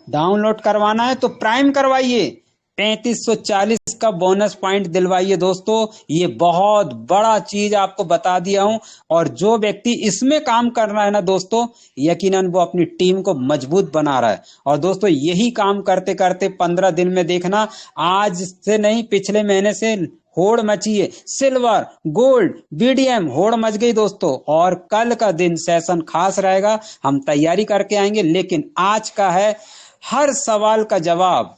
डाउनलोड करवाना है तो प्राइम करवाइए, 3540 का बोनस पॉइंट दिलवाइए दोस्तों। ये बहुत बड़ा चीज आपको बता दिया हूं। और जो व्यक्ति इसमें काम कर रहा है ना दोस्तों, यकीनन वो अपनी टीम को मजबूत बना रहा है। और दोस्तों, यही काम करते करते 15 दिन में देखना, आज से नहीं पिछले महीने से होड़ मची है, सिल्वर गोल्ड बीडीएम होड़ मच गई दोस्तों। और कल का दिन सेशन खास रहेगा, हम तैयारी करके आएंगे। लेकिन आज का है हर सवाल का जवाब,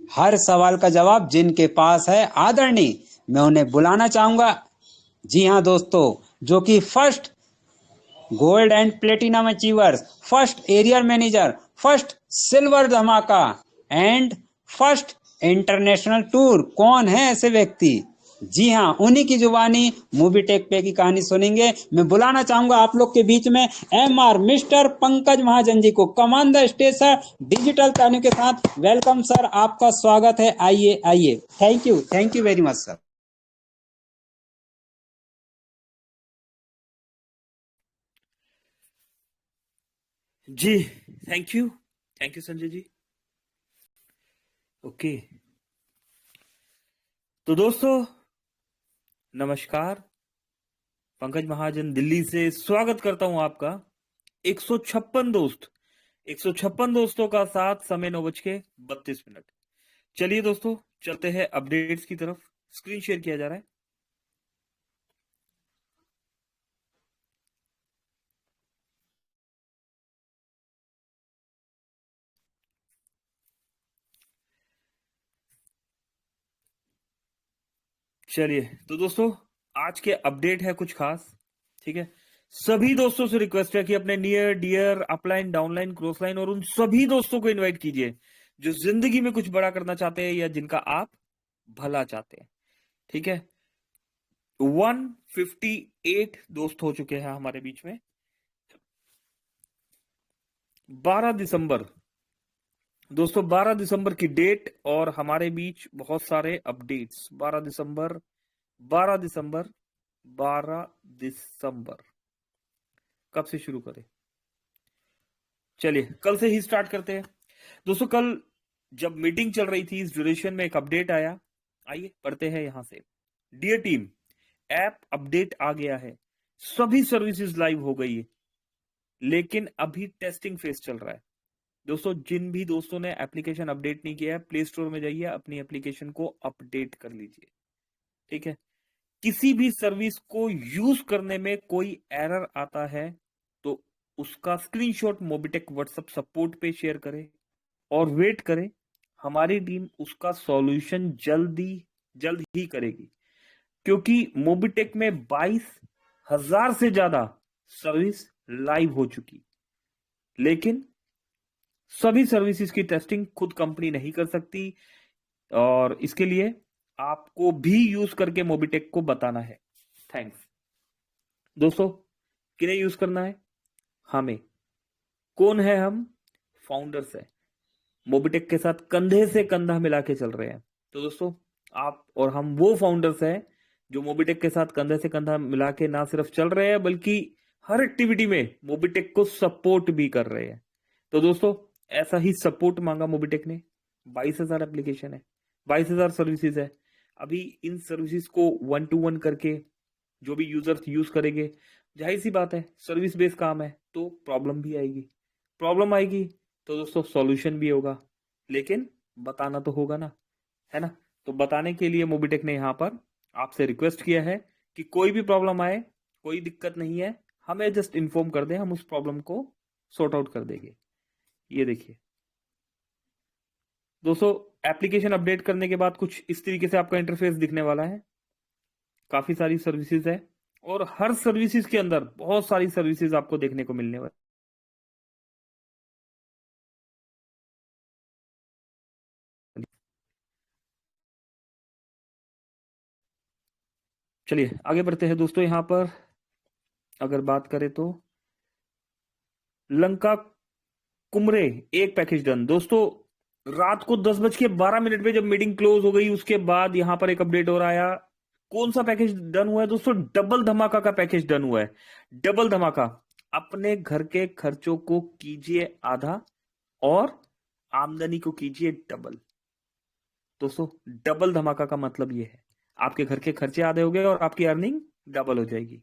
हर सवाल का जवाब जिनके पास है आदरणीय, मैं उन्हें बुलाना चाहूंगा। जी हां दोस्तों, जो कि first gold and platinum achievers, first arrear manager, first silver धमाका एंड फर्स्ट इंटरनेशनल टूर। कौन है ऐसे व्यक्ति? जी हाँ, उन्हीं की जुबानी मूवी टेक पे की कहानी सुनेंगे। मैं बुलाना चाहूंगा आप लोग के बीच में MR मिस्टर पंकज महाजन जी को। कमान द स्टेज सर, डिजिटल तालियों के साथ वेलकम सर, आपका स्वागत है। आइए आइए। Thank you very much sir. जी thank you Sanjay ji. Okay तो दोस्तों नमस्कार, पंकज महाजन दिल्ली से स्वागत करता हूं आपका। 156 दोस्तों का साथ, समय 9:32। चलिए दोस्तों चलते हैं अपडेट्स की तरफ। स्क्रीन शेयर किया जा रहा है। चलिए तो दोस्तों आज के अपडेट है कुछ खास, ठीक है। सभी दोस्तों से रिक्वेस्ट है कि अपने near dear upline downline cross line और उन सभी दोस्तों को इनवाइट कीजिए जो जिंदगी में कुछ बड़ा करना चाहते हैं या जिनका आप भला चाहते हैं, ठीक है। 158 दोस्त हो चुके हैं हमारे बीच में। 12 दिसंबर दोस्तों, 12 दिसंबर की डेट और हमारे बीच बहुत सारे अपडेट्स। 12 दिसंबर कब से शुरू करें? चलिए कल से ही स्टार्ट करते हैं दोस्तों। कल जब मीटिंग चल रही थी, इस ड्यूरेशन में एक अपडेट आया। आइए पढ़ते हैं यहां से। डियर टीम, ऐप अपडेट आ गया है, सभी सर्विसेज लाइव हो गई है, लेकिन अभी टेस्टिंग फेज चल रहा है। दोस्तों जिन भी दोस्तों ने एप्लीकेशन अपडेट नहीं किया है, प्ले स्टोर में जाइए, अपनी एप्लीकेशन को अपडेट कर लीजिए, ठीक है। किसी भी सर्विस को यूज करने में कोई एरर आता है तो उसका स्क्रीनशॉट मोबिटेक व्हाट्सएप सपोर्ट पे शेयर करें और वेट करें, हमारी टीम उसका सॉल्यूशन जल्द ही करेगी। क्योंकि मोबिटेक में 22,000 से ज्यादा सर्विस लाइव हो चुकी, लेकिन सभी सर्विसेज की टेस्टिंग खुद कंपनी नहीं कर सकती और इसके लिए आपको भी यूज करके मोबिटेक को बताना है। थैंक्स दोस्तों। किन्हें यूज करना है? हमें। कौन है हम? फाउंडर्स है, मोबिटेक के साथ कंधे से कंधा मिला के चल रहे हैं। तो दोस्तों आप और हम वो फाउंडर्स हैं जो मोबिटेक के साथ कंधे से कंधा मिला के ना सिर्फ चल रहे हैं बल्कि हर एक्टिविटी में मोबिटेक को सपोर्ट भी कर रहे हैं। तो दोस्तों ऐसा ही सपोर्ट मांगा मोबिटेक ने। 22,000 एप्लीकेशन है, 22,000 सर्विसेज है। अभी इन सर्विसेज को 1 to 1 करके जो भी यूजर्स यूज करेंगे, जाहिर सी बात है सर्विस बेस्ड काम है तो प्रॉब्लम भी आएगी। प्रॉब्लम आएगी तो दोस्तों सॉल्यूशन भी होगा, लेकिन बताना तो होगा ना, है ना। तो बताने के लिए मोबिटेक ने यहाँ पर आपसे रिक्वेस्ट किया है कि कोई भी प्रॉब्लम आए, कोई दिक्कत नहीं है, हमें जस्ट इन्फॉर्म कर दें, हम उस प्रॉब्लम को सॉर्ट आउट कर देंगे। ये देखिए दोस्तों, एप्लीकेशन अपडेट करने के बाद कुछ इस तरीके से आपका इंटरफेस दिखने वाला है। काफी सारी सर्विसेज है और हर सर्विसेज के अंदर बहुत सारी सर्विसेज आपको देखने को मिलने वाली। चलिए आगे बढ़ते हैं दोस्तों। यहां पर अगर बात करें तो लंका कुमरे एक पैकेज डन। दोस्तों रात को 10:12 पे जब मीटिंग क्लोज हो गई उसके बाद यहां पर एक अपडेट और आया। कौन सा पैकेज डन हुआ है दोस्तों? डबल धमाका का पैकेज डन हुआ है। डबल धमाका, अपने घर के खर्चों को कीजिए आधा और आमदनी को कीजिए डबल। दोस्तों डबल धमाका का मतलब यह है आपके घर के खर्चे आधे हो गए और आपकी अर्निंग डबल हो जाएगी।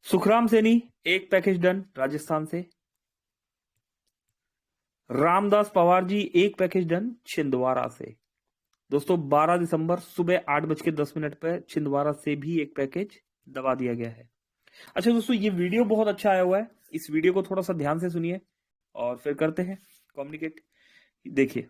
सुखराम सैनी एक पैकेज डन राजस्थान से। रामदास पवार जी एक पैकेज डन छिंदवाड़ा से। दोस्तों 12 दिसंबर सुबह 8:10 पर छिंदवाड़ा से भी एक पैकेज दबा दिया गया है। अच्छा दोस्तों, ये वीडियो बहुत अच्छा आया हुआ है, इस वीडियो को थोड़ा सा ध्यान से सुनिए और फिर करते हैं कम्युनिकेट। देखिए,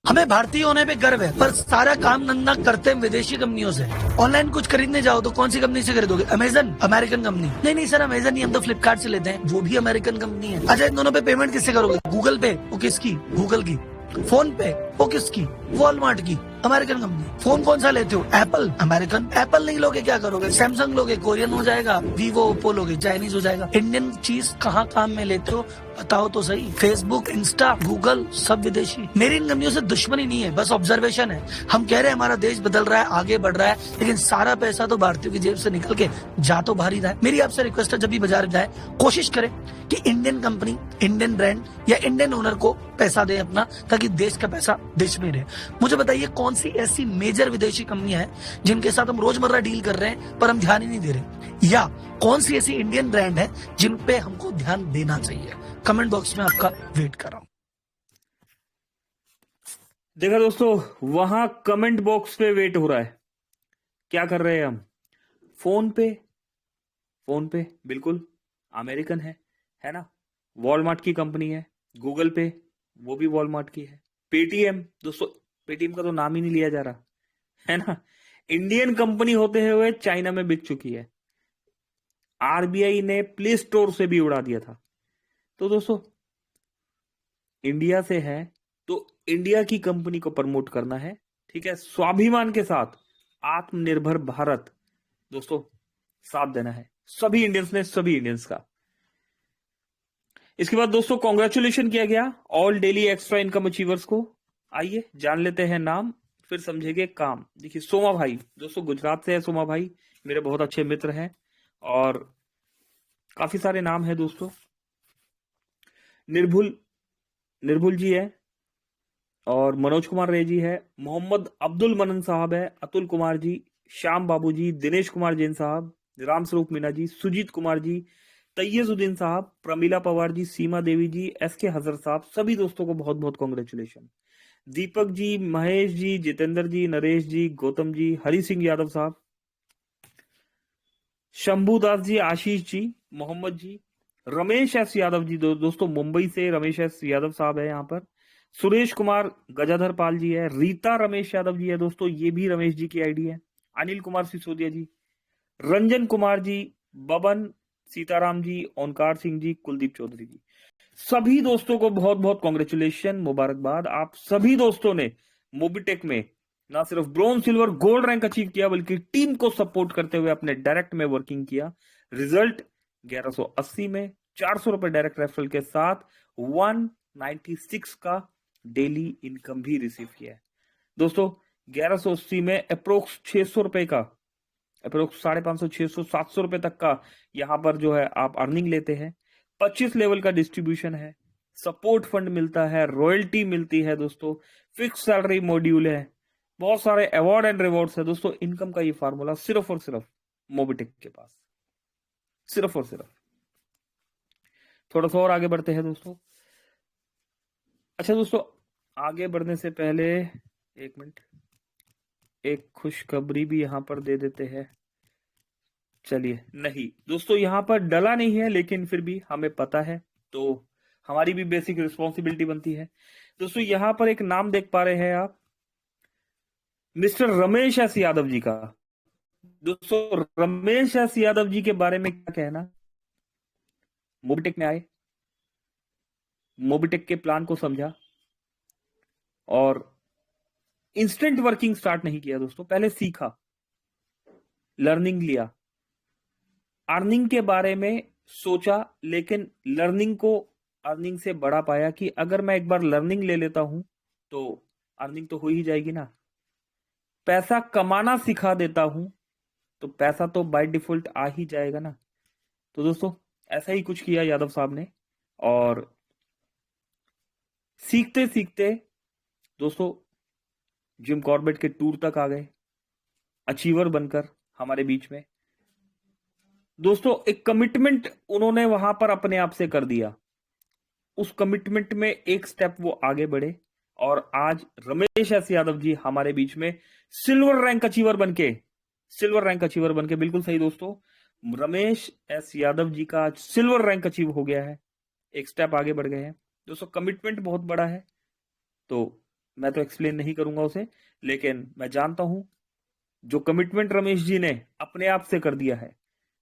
हमें भारतीय होने पे गर्व है, पर सारा काम धंधा करते हैं विदेशी कंपनियों से। ऑनलाइन कुछ खरीदने जाओ तो कौन सी कंपनी से खरीदोगे? अमेजन? American company? नहीं सर, अमेजन नहीं, हम तो फ्लिपकार्ट से लेते हैं, वो भी अमेरिकन कंपनी है। अच्छा इन दोनों पे पेमेंट किससे करोगे? गूगल पे? वो किसकी? गूगल की। फोन पे वो किसकी? वॉलमार्ट की, अमेरिकन कंपनी। फोन कौन सा लेते हो? Apple, American. एप्पल नहीं लोगे क्या करोगे? सैमसंग लोगे, कोरियन हो जाएगा। वीवो, ओप्पो लोगे, चाइनीज हो जाएगा। इंडियन चीज कहाँ काम में लेते हो बताओ तो सही। फेसबुक, इंस्टा, गूगल सब विदेशी। मेरी इन कंपनियों से दुश्मनी नहीं है, बस ऑब्जर्वेशन है। हम कह रहे हैं हमारा देश बदल रहा है, आगे बढ़ रहा है, लेकिन सारा पैसा तो भारतीयों की जेब से निकल के जा तो बाहर ही रहा है। मेरी आपसे रिक्वेस्ट है, जब भी बाजार जाए कोशिश करें कि इंडियन कंपनी, इंडियन ब्रांड या इंडियन ओनर को पैसा दे अपना, ताकि देश का पैसा देश में रहे। मुझे बताइए कौन सी ऐसी मेजर विदेशी कंपनियां हैं जिनके साथ हम रोजमर्रा डील कर रहे हैं पर हम ध्यान ही नहीं दे रहे, या कौन सी ऐसी इंडियन ब्रांड है जिन पे हमको ध्यान देना चाहिए? कमेंट बॉक्स में आपका वेट कर रहा हूं। देखा दोस्तों, वहां कमेंट बॉक्स पे वेट हो रहा है। क्या कर रहे हैं हम? फोन पे बिल्कुल अमेरिकन है ना, वॉलमार्ट की कंपनी है। गूगल पे, वो भी वॉलमार्ट की है। पेटीएम, दोस्तों पेटीएम का तो नाम ही नहीं लिया जा रहा है ना, इंडियन कंपनी होते हुए चाइना में बिक चुकी है। आरबीआई ने प्ले स्टोर से भी उड़ा दिया था। तो दोस्तों इंडिया से है तो इंडिया की कंपनी को प्रमोट करना है, ठीक है, स्वाभिमान के साथ। आत्मनिर्भर भारत दोस्तों साथ देना है सभी इंडियंस ने, सभी इंडियंस का। इसके बाद दोस्तों कॉन्ग्रेचुलेशन किया गया all daily extra income achievers को। आइए जान लेते हैं नाम, फिर समझेंगे काम। देखिए सोमा भाई, दोस्तों गुजरात से है सोमा भाई, मेरे बहुत अच्छे मित्र हैं और काफी सारे नाम है दोस्तों। निर्भुल जी है और मनोज कुमार रे जी है, मोहम्मद अब्दुल मनन साहब है, अतुल कुमार जी, श्याम बाबू जी, दिनेश कुमार जैन साहब, राम स्वरूप मीना जी, सुजीत कुमार जी, तैयजुद्दीन साहब, प्रमीला पवार जी, सीमा देवी जी, एसके हजर साहब, सभी दोस्तों को बहुत बहुत कॉन्ग्रेचुलेशन। दीपक जी, महेश जी, जितेंद्र जी, नरेश जी, गौतम जी, हरि सिंह यादव साहब, शंभू दास जी, आशीष जी, मोहम्मद जी, रमेश एस यादव जी, दोस्तों मुंबई से रमेश एस यादव साहब है यहाँ पर, सुरेश कुमार गजाधर पाल जी है, रीता रमेश यादव जी है दोस्तों, ये भी रमेश जी की आईडी है, अनिल कुमार सिसोदिया जी, रंजन कुमार जी, बबन सीताराम जी, ओंकार सिंह जी, कुलदीप चौधरी जी, सभी दोस्तों को बहुत बहुत कॉन्ग्रेचुलेशन, मुबारकबाद। आप सभी दोस्तों ने मोबीटेक में ना सिर्फ bronze, silver, gold rank achieve किया, बल्कि टीम को सपोर्ट करते हुए अपने डायरेक्ट में वर्किंग किया। रिजल्ट 1180 में 400 रुपए डायरेक्ट रेफरल के साथ 196 का डेली इनकम भी रिसीव किया है दोस्तों। 1180 में अप्रोक्स 600 रुपए का, अप्रोक्स 550, 600, 700 रुपए तक का यहां पर जो है आप अर्निंग लेते हैं। 25 लेवल का डिस्ट्रीब्यूशन है, सपोर्ट फंड मिलता है, रॉयल्टी मिलती है दोस्तों, फिक्स सैलरी मॉड्यूल है, बहुत सारे अवार्ड एंड रिवॉर्ड्स है दोस्तों। इनकम का ये फार्मूला सिर्फ और सिर्फ मोबीटेक के पास, सिर्फ और सिर्फ। थोड़ा सा और आगे बढ़ते हैं दोस्तों। अच्छा दोस्तों, आगे बढ़ने से पहले एक मिनट, एक खुशखबरी भी यहां पर दे देते हैं। चलिए, नहीं दोस्तों यहां पर डला नहीं है, लेकिन फिर भी हमें पता है तो हमारी भी बेसिक रिस्पॉन्सिबिलिटी बनती है दोस्तों। यहां पर एक नाम देख पा रहे हैं आप, मिस्टर रमेश एस यादव जी का। दोस्तों रमेश एस यादव जी के बारे में क्या कहना? मोबीटेक में आए, मोबीटेक के प्लान को समझा और इंस्टेंट वर्किंग स्टार्ट नहीं किया दोस्तों, पहले सीखा, लर्निंग लिया, अर्निंग के बारे में सोचा, लेकिन लर्निंग को अर्निंग से बढ़ा पाया कि अगर मैं एक बार लर्निंग ले लेता हूं तो अर्निंग तो हो ही जाएगी ना। पैसा कमाना सिखा देता हूं तो पैसा तो बाय डिफॉल्ट आ ही जाएगा ना। तो दोस्तों ऐसा ही कुछ किया यादव साहब ने और सीखते सीखते दोस्तों जिम कॉर्बेट के टूर तक आ गए, अचीवर बनकर हमारे बीच में। दोस्तों एक कमिटमेंट उन्होंने वहां पर अपने आप से कर दिया, उस कमिटमेंट में एक स्टेप वो आगे बढ़े और आज रमेश एस यादव जी हमारे बीच में सिल्वर रैंक अचीवर बनके, सिल्वर रैंक अचीवर बनके, बिल्कुल सही दोस्तों, रमेश एस यादव जी का आज सिल्वर रैंक अचीव हो गया है, एक स्टेप आगे बढ़ गए हैं दोस्तों। कमिटमेंट बहुत बड़ा है तो मैं तो एक्सप्लेन नहीं करूंगा उसे, लेकिन मैं जानता हूं जो कमिटमेंट रमेश जी ने अपने आप से कर दिया है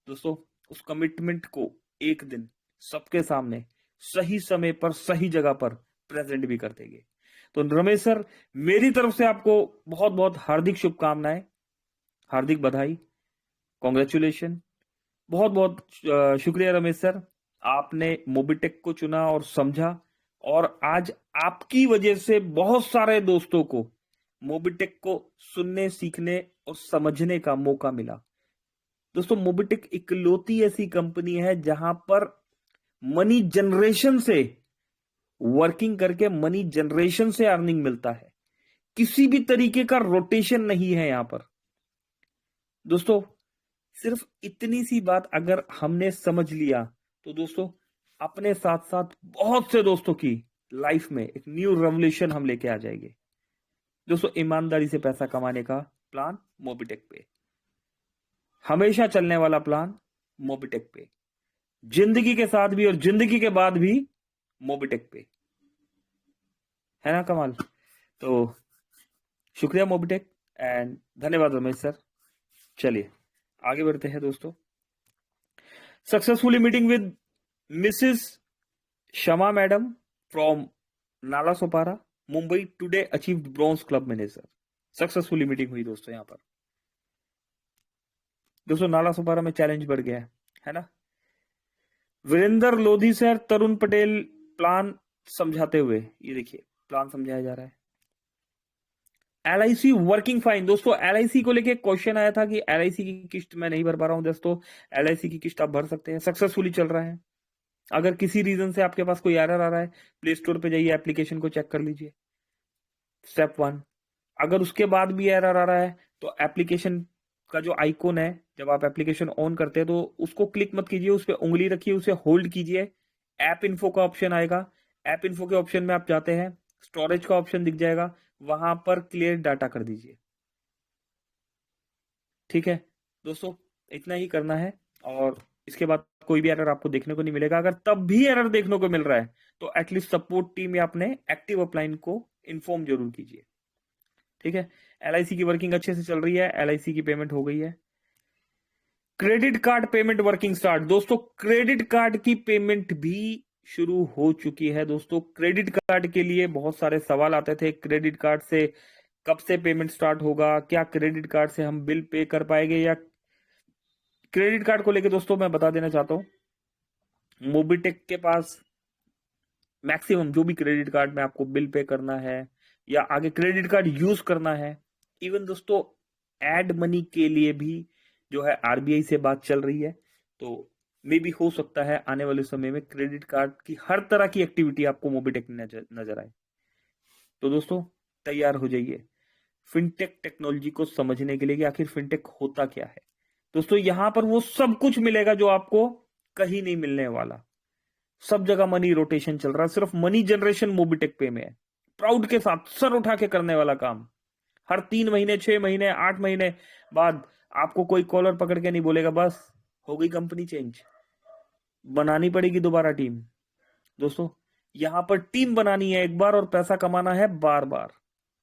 दोस्तों, उस कमिटमेंट को एक दिन सबके सामने सही समय पर सही जगह पर प्रेजेंट भी कर देंगे। तो रमेश सर, मेरी तरफ से आपको बहुत बहुत हार्दिक शुभकामनाएं, हार्दिक बधाई, कॉन्ग्रेचुलेशन। बहुत बहुत शुक्रिया रमेश सर, आपने मोबिटेक को चुना और समझा, और आज आपकी वजह से बहुत सारे दोस्तों को मोबिटेक को सुनने, सीखने और समझने का मौका मिला। दोस्तों, मोबिटेक इकलौती ऐसी कंपनी है जहां पर मनी जनरेशन से, वर्किंग करके मनी जनरेशन से अर्निंग मिलता है। किसी भी तरीके का रोटेशन नहीं है यहां पर। दोस्तों, सिर्फ इतनी सी बात अगर हमने समझ लिया तो दोस्तों, अपने साथ साथ बहुत से दोस्तों की लाइफ में एक न्यू रेवोल्यूशन हम लेके आ जाएंगे। दोस्तों, ईमानदारी से पैसा कमाने का प्लान मोबिटेक पे, हमेशा चलने वाला प्लान मोबिटेक पे, जिंदगी के साथ भी और जिंदगी के बाद भी मोबिटेक पे, है ना कमाल? तो शुक्रिया मोबिटेक एंड धन्यवाद रमेश सर। चलिए आगे बढ़ते हैं दोस्तों। Successfully meeting with Mrs Shama madam from Nalasopara, Mumbai, today achieved bronze club manager. Successfully meeting हुई दोस्तों यहां पर। दोस्तों, नालासोपारा में चैलेंज बढ़ गया है ना। वीरेंद्र लोधी सर, तरुण पटेल प्लान समझाते हुए, ये देखिए प्लान समझाया जा रहा है। LIC working fine. दोस्तों, LIC को लेके क्वेश्चन आया था कि LIC की किस्त मैं नहीं भर पा रहा हूं। दोस्तों, LIC की किस्त आप भर सकते हैं, सक्सेसफुली चल रहा है। अगर किसी रीजन से आपके पास कोई एरर आ रहा है, प्ले स्टोर पे जाइए, एप्लीकेशन को चेक कर लीजिए, स्टेप 1। अगर उसके बाद भी एरर आ रहा है तो एप्लीकेशन का जो आइकॉन है, जब आप एप्लीकेशन ऑन करते हैं तो उसको क्लिक मत कीजिए, उस पर उंगली रखिए, उसे होल्ड कीजिए। ऐप इन्फो का ऑप्शन आएगा, ऐप इन्फो के ऑप्शन में आप जाते हैं, स्टोरेज का ऑप्शन दिख जाएगा, वहां पर क्लियर डाटा कर दीजिए। ठीक है दोस्तों, इतना ही करना है और इसके बाद कोई भी एरर आपको देखने को नहीं मिलेगा। अगर तब भी एरर देखने को मिल रहा है तो एटलीस्ट सपोर्ट टीम या अपने एक्टिव अपलाइन को इन्फॉर्म जरूर कीजिए। ठीक है, LIC की वर्किंग अच्छे से चल रही है, LIC की पेमेंट हो गई है। Credit card payment working start. दोस्तों, क्रेडिट कार्ड की पेमेंट भी शुरू हो चुकी है। दोस्तों, क्रेडिट कार्ड के लिए बहुत सारे सवाल आते थे, क्रेडिट कार्ड से कब से पेमेंट स्टार्ट होगा, क्या क्रेडिट कार्ड से हम बिल पे कर पाएंगे, या क्रेडिट कार्ड को लेके दोस्तों मैं बता देना चाहता हूं, मोबिटेक के पास मैक्सिमम जो भी क्रेडिट कार्ड में आपको बिल पे करना है या आगे क्रेडिट कार्ड यूज करना है, इवन दोस्तों एड मनी के लिए भी जो है RBI से बात चल रही है। तो मे भी हो सकता है आने वाले समय में क्रेडिट कार्ड की हर तरह की एक्टिविटी आपको मोबिटेक में नजर आए। तो दोस्तों तैयार हो जाइए फिनटेक टेक्नोलॉजी को समझने के लिए कि आखिर फिनटेक होता क्या है। दोस्तों, यहां पर वो सब कुछ मिलेगा जो आपको कहीं नहीं मिलने वाला। सब जगह मनी रोटेशन चल रहा है, सिर्फ मनी जनरेशन मोबिटेक पे में है। प्राउड के साथ सर उठा के करने वाला काम। हर 3 महीने, 6 महीने, 8 महीने बाद आपको कोई कॉलर पकड़ के नहीं बोलेगा बस हो गई कंपनी चेंज, बनानी पड़ेगी दोबारा टीम। दोस्तों, यहां पर टीम बनानी है एक बार और पैसा कमाना है बार बार,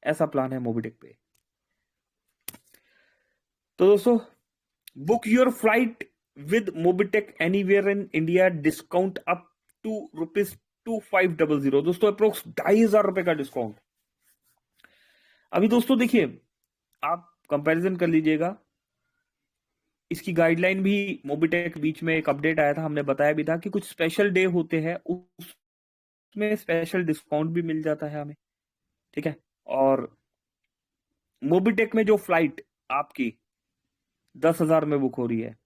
ऐसा प्लान है मोबिटेक पे। तो दोस्तों, book your flight with Mobitech anywhere in India, discount up to ₹2500। दोस्तों, अप्रोक्स 2500 रुपए का डिस्काउंट। अभी दोस्तों देखिए, आप कंपैरिजन कर लीजिएगा, इसकी गाइडलाइन भी मोबिटेक बीच में एक अपडेट आया था, हमने बताया भी था कि कुछ स्पेशल डे होते हैं उसमें स्पेशल डिस्काउंट भी मिल जाता है हमें। ठीक है, और मोबिटेक में जो फ्लाइट आपकी 10,000 में बुक हो रही है,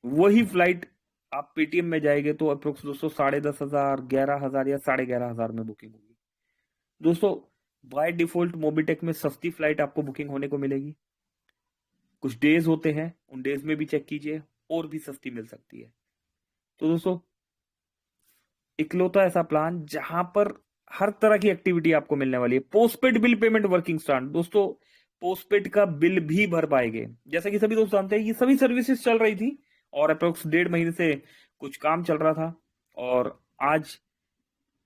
वही फ्लाइट आप पेटीएम में जाएंगे तो अप्रोक्स दोस्तों 10,500, 11,000 या 11,500 में बुकिंग होगी। दोस्तों, बाय डिफॉल्ट मोबिटेक में सस्ती फ्लाइट आपको बुकिंग होने को मिलेगी। कुछ डेज होते हैं, उन डेज में भी चेक कीजिए, और भी सस्ती मिल सकती है। तो दोस्तों, इकलौता ऐसा प्लान जहां पर हर तरह की एक्टिविटी आपको मिलने वाली है। Postpaid bill payment working start. दोस्तों, पोस्टपेड का बिल भी भर पाएंगे। जैसा कि सभी दोस्त जानते हैं, ये सभी सर्विसेज चल रही थी और अप्रोक्स 1.5 महीने से कुछ काम चल रहा था, और आज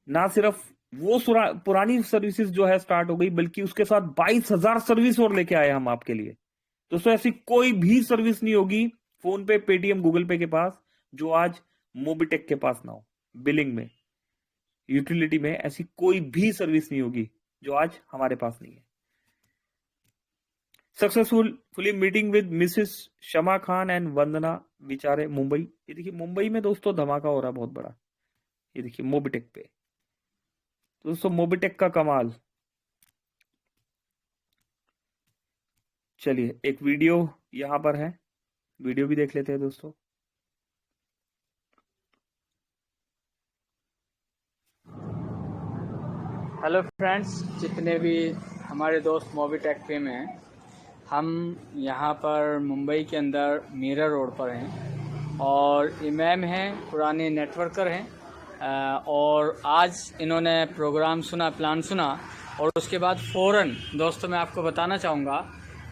ना सिर्फ वो पुरानी सर्विसेज जो है स्टार्ट हो गई, बल्कि उसके साथ 22,000 सर्विस और लेके आए हम आपके लिए। दोस्तों, ऐसी कोई भी सर्विस नहीं होगी फोन पे, पेटीएम, गूगल पे के पास जो आज मोबिटेक के पास ना हो। बिलिंग में, यूटिलिटी में ऐसी कोई भी सर्विस नहीं होगी जो आज हमारे पास नहीं है। Successfully meeting with Mrs Shama Khan and Vandana Vichare Mumbai. ये देखिए मुंबई में दोस्तों धमाका हो रहा है बहुत बड़ा। ये देखिए मोबिटेक पे दोस्तों, मोबिटेक का कमाल। चलिए एक वीडियो यहां पर है, वीडियो भी देख लेते हैं दोस्तों। हेलो फ्रेंड्स, जितने भी हमारे दोस्त मोबिटेक पे में हैं, हम यहाँ पर मुंबई के अंदर मीरा रोड पर हैं और ये मैम हैं, पुराने नेटवर्कर हैं और आज इन्होंने प्रोग्राम सुना, प्लान सुना और उसके बाद फ़ौरन दोस्तों मैं आपको बताना चाहूँगा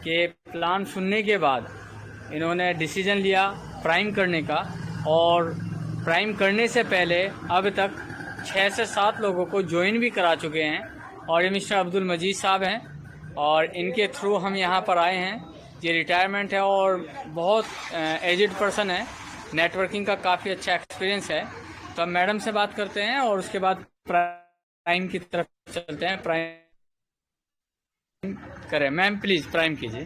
कि प्लान सुनने के बाद इन्होंने डिसीजन लिया प्राइम करने का और प्राइम करने से पहले अब तक 6 से 7 लोगों को ज्वाइन भी करा चुके हैं और ये मिस्टर अब्दुल मजीद साहब हैं और इनके थ्रू हम यहाँ पर आए हैं। ये रिटायरमेंट है और बहुत एजिड पर्सन है, नेटवर्किंग का काफ़ी अच्छा एक्सपीरियंस है। तो हम मैडम से बात करते हैं और उसके बाद प्राइम की तरफ चलते हैं। प्राइम करें मैम, प्लीज़ प्राइम कीजिए।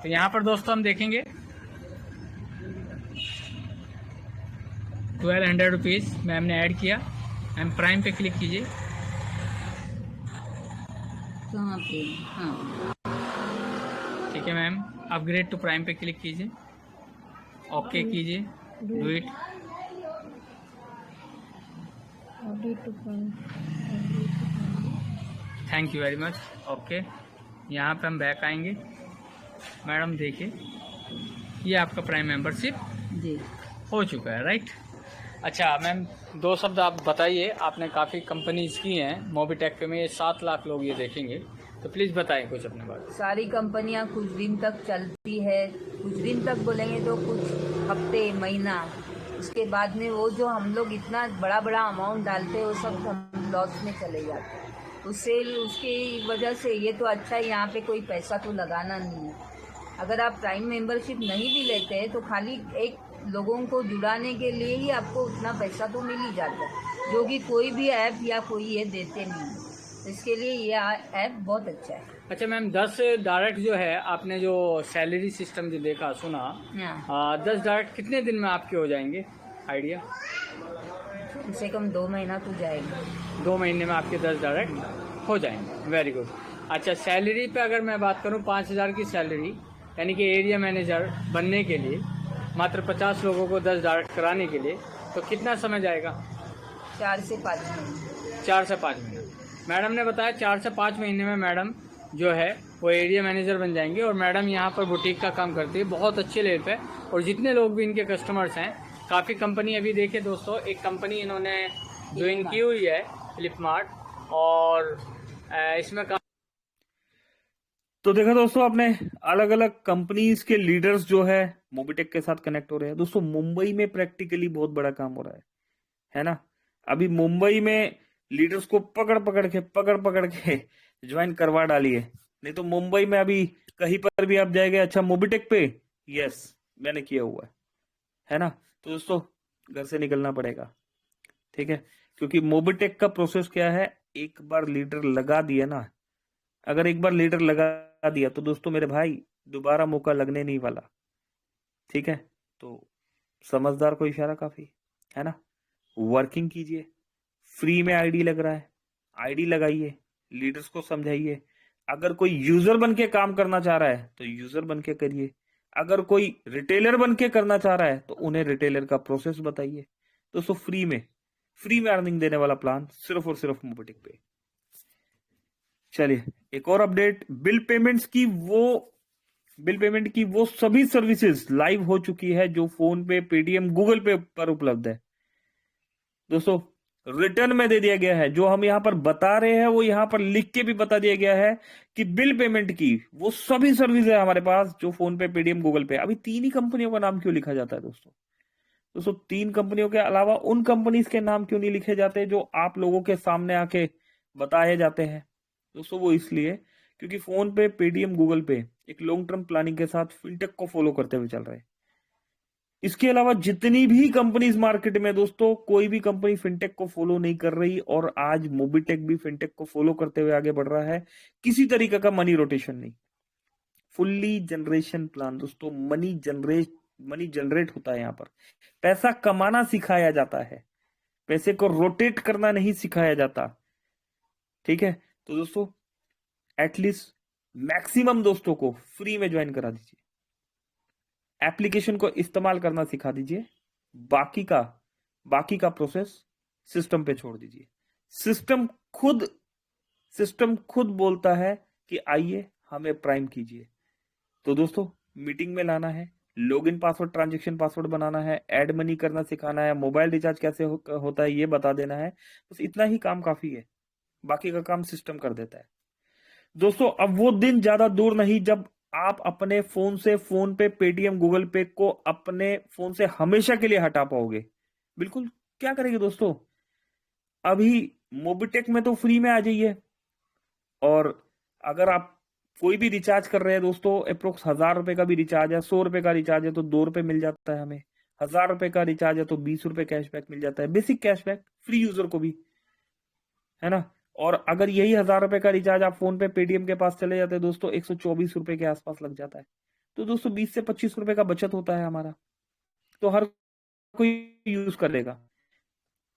तो यहाँ पर दोस्तों हम देखेंगे 1200 रुपीज़ मैम ने ऐड किया। मैम प्राइम पे क्लिक कीजिए। कहाँ पे? हाँ, ठीक है मैम, अपग्रेड टू प्राइम पे क्लिक कीजिए, ओके कीजिए, do it. Thank you very much. Okay, यहाँ पे हम बैक आएंगे। मैडम देखिए ये आपका प्राइम मेंबरशिप जी हो चुका है, राइट। अच्छा मैम, 2 शब्द आप बताइए। आपने काफ़ी कंपनीज की हैं मोबिटेक पे में, ये 7 लाख लोग ये देखेंगे, तो प्लीज़ बताएं कुछ अपने बारे में। सारी कंपनियां कुछ दिन तक चलती है, कुछ दिन तक बोलेंगे तो कुछ हफ्ते, महीना, उसके बाद में वो जो हम लोग इतना बड़ा बड़ा अमाउंट डालते हैं वो सब हम लॉस में चले जाते हैं। उसकी वजह से ये तो अच्छा है, यहाँ पे कोई पैसा तो लगाना नहीं है। अगर आप प्राइम मेंबरशिप नहीं भी लेते हैं तो खाली एक लोगों को जुड़ाने के लिए ही आपको उतना पैसा तो मिल ही जाता है, जो कि कोई भी ऐप या कोई ये देते नहीं है। इसके लिए ये ऐप बहुत अच्छा है। अच्छा मैम, 10 डायरेक्ट जो है, आपने जो सैलरी सिस्टम जो देखा सुना, हाँ, 10 डायरेक्ट कितने दिन में आपके हो जाएंगे आइडिया? कम से कम 2 महीना तो जाएगा। 2 महीने में आपके 10 डायरेक्ट हो जाएंगे। Very good. अच्छा सैलरी पे अगर मैं बात करूं, 5000 की सैलरी, यानी कि एरिया मैनेजर बनने के लिए मात्र 50 लोगों को 10 डायरेक्ट कराने के लिए, तो कितना समय जाएगा? 4 से 5 महीने। 4 से 5 महीने। मैडम ने बताया 4 से 5 महीने में मैडम जो है वो एरिया मैनेजर बन जाएंगे। और मैडम यहाँ पर बुटीक का काम करती है बहुत अच्छे लेवल पे, और जितने लोग भी इनके कस्टमर्स हैं, काफ़ी कंपनी अभी देखिए दोस्तों, एक कंपनी इन्होंने ज्वाइन की हुई है फ्लिपमार्ट, और इसमें तो देखा दोस्तों आपने, अलग अलग कंपनीज के लीडर्स जो है मोबिटेक के साथ कनेक्ट हो रहे हैं। दोस्तों मुंबई में प्रैक्टिकली बहुत बड़ा काम हो रहा है ना। अभी मुंबई में लीडर्स को पकड़ पकड़ के ज्वाइन करवा डालिए, नहीं तो मुंबई में अभी कहीं पर भी आप जाएंगे, अच्छा मोबिटेक पे, यस मैंने किया हुआ है ना। तो दोस्तों घर से निकलना पड़ेगा, ठीक है, क्योंकि मोबिटेक का प्रोसेस क्या है, एक बार लीडर लगा दिया ना, अगर एक बार लीडर लगा दिया तो दोस्तों मेरे भाई दोबारा मौका लगने नहीं वाला, ठीक है। तो समझदार को इशारा काफी है ना। वर्किंग कीजिए, फ्री में आईडी लग रहा है, आईडी लगाइए, लीडर्स को समझाइए। अगर कोई यूजर बन के काम करना चाह रहा है तो यूजर बन के करिए, अगर कोई रिटेलर बन के करना चाह रहा है तो उन्हें रिटेलर का प्रोसेस बताइए। दोस्तों फ्री में अर्निंग देने वाला प्लान सिर्फ और सिर्फ मोबिटेक पे। चलिए एक और अपडेट, बिल पेमेंट की वो सभी सर्विसेज लाइव हो चुकी है जो फोन पे, पेटीएम, गूगल पे पर उपलब्ध है। दोस्तों रिटर्न में दे दिया गया है, जो हम यहां पर बता रहे हैं वो यहां पर लिख के भी बता दिया गया है कि बिल पेमेंट की वो सभी सर्विस है हमारे पास जो फोन पे, पेटीएम, गूगल पे। अभी 3 ही कंपनियों का नाम क्यों लिखा जाता है दोस्तों 3 कंपनियों के अलावा उन कंपनीज के नाम क्यों नहीं लिखे जाते जो आप लोगों के सामने आके बताए जाते हैं? दोस्तों वो इसलिए क्योंकि फोन पे, पेटीएम, गूगल पे एक लॉन्ग टर्म प्लानिंग के साथ फिनटेक को फॉलो करते हुए चल रहे हैं, इसके अलावा जितनी भी कंपनीज मार्केट में दोस्तों, कोई भी कंपनी फिनटेक को फॉलो नहीं कर रही, और आज मोबीटेक भी फिनटेक को फॉलो करते हुए आगे बढ़ रहा है। किसी तरीके का मनी रोटेशन नहीं, फुल्ली जनरेशन प्लान दोस्तों। मनी जनरेट होता है, यहां पर पैसा कमाना सिखाया जाता है, पैसे को रोटेट करना नहीं सिखाया जाता। ठीक है, तो दोस्तों एटलीस्ट मैक्सिमम दोस्तों को फ्री में ज्वाइन करा दीजिए, एप्लीकेशन को इस्तेमाल करना सिखा दीजिए, बाकी का प्रोसेस सिस्टम पे छोड़ दीजिए। सिस्टम खुद बोलता है कि आइए हमें प्राइम कीजिए। तो दोस्तों मीटिंग में लाना है, लॉगिन पासवर्ड, ट्रांजैक्शन पासवर्ड बनाना है, ऐड मनी करना सिखाना है, मोबाइल रिचार्ज कैसे होता है ये बता देना है, बस इतना ही काम काफी है, बाकी का काम सिस्टम कर देता है। दोस्तों अब वो दिन ज्यादा दूर नहीं जब आप अपने फोन से फोन पे, पेटीएम, गूगल पे को अपने फोन से हमेशा के लिए हटा पाओगे। बिल्कुल, क्या करेंगे दोस्तों, अभी मोबीटेक में तो फ्री में आ जाइए, और अगर आप कोई भी रिचार्ज कर रहे हैं दोस्तों, अप्रोक्स 1000 रुपए का भी रिचार्ज है, 100 रुपए का रिचार्ज है तो 2 रुपए मिल जाता है हमें, 1000 रुपए का रिचार्ज है तो 20 रुपए कैशबैक मिल जाता है, बेसिक कैशबैक फ्री यूजर को भी, है ना। और अगर यही 1000 रुपए का रिचार्ज आप फोन पे, पेटीएम के पास चले जाते हैं दोस्तों, 124 रुपए के आसपास लग जाता है। तो दोस्तों 20 से 25 रुपए का बचत होता है हमारा, तो हर कोई यूज करेगा,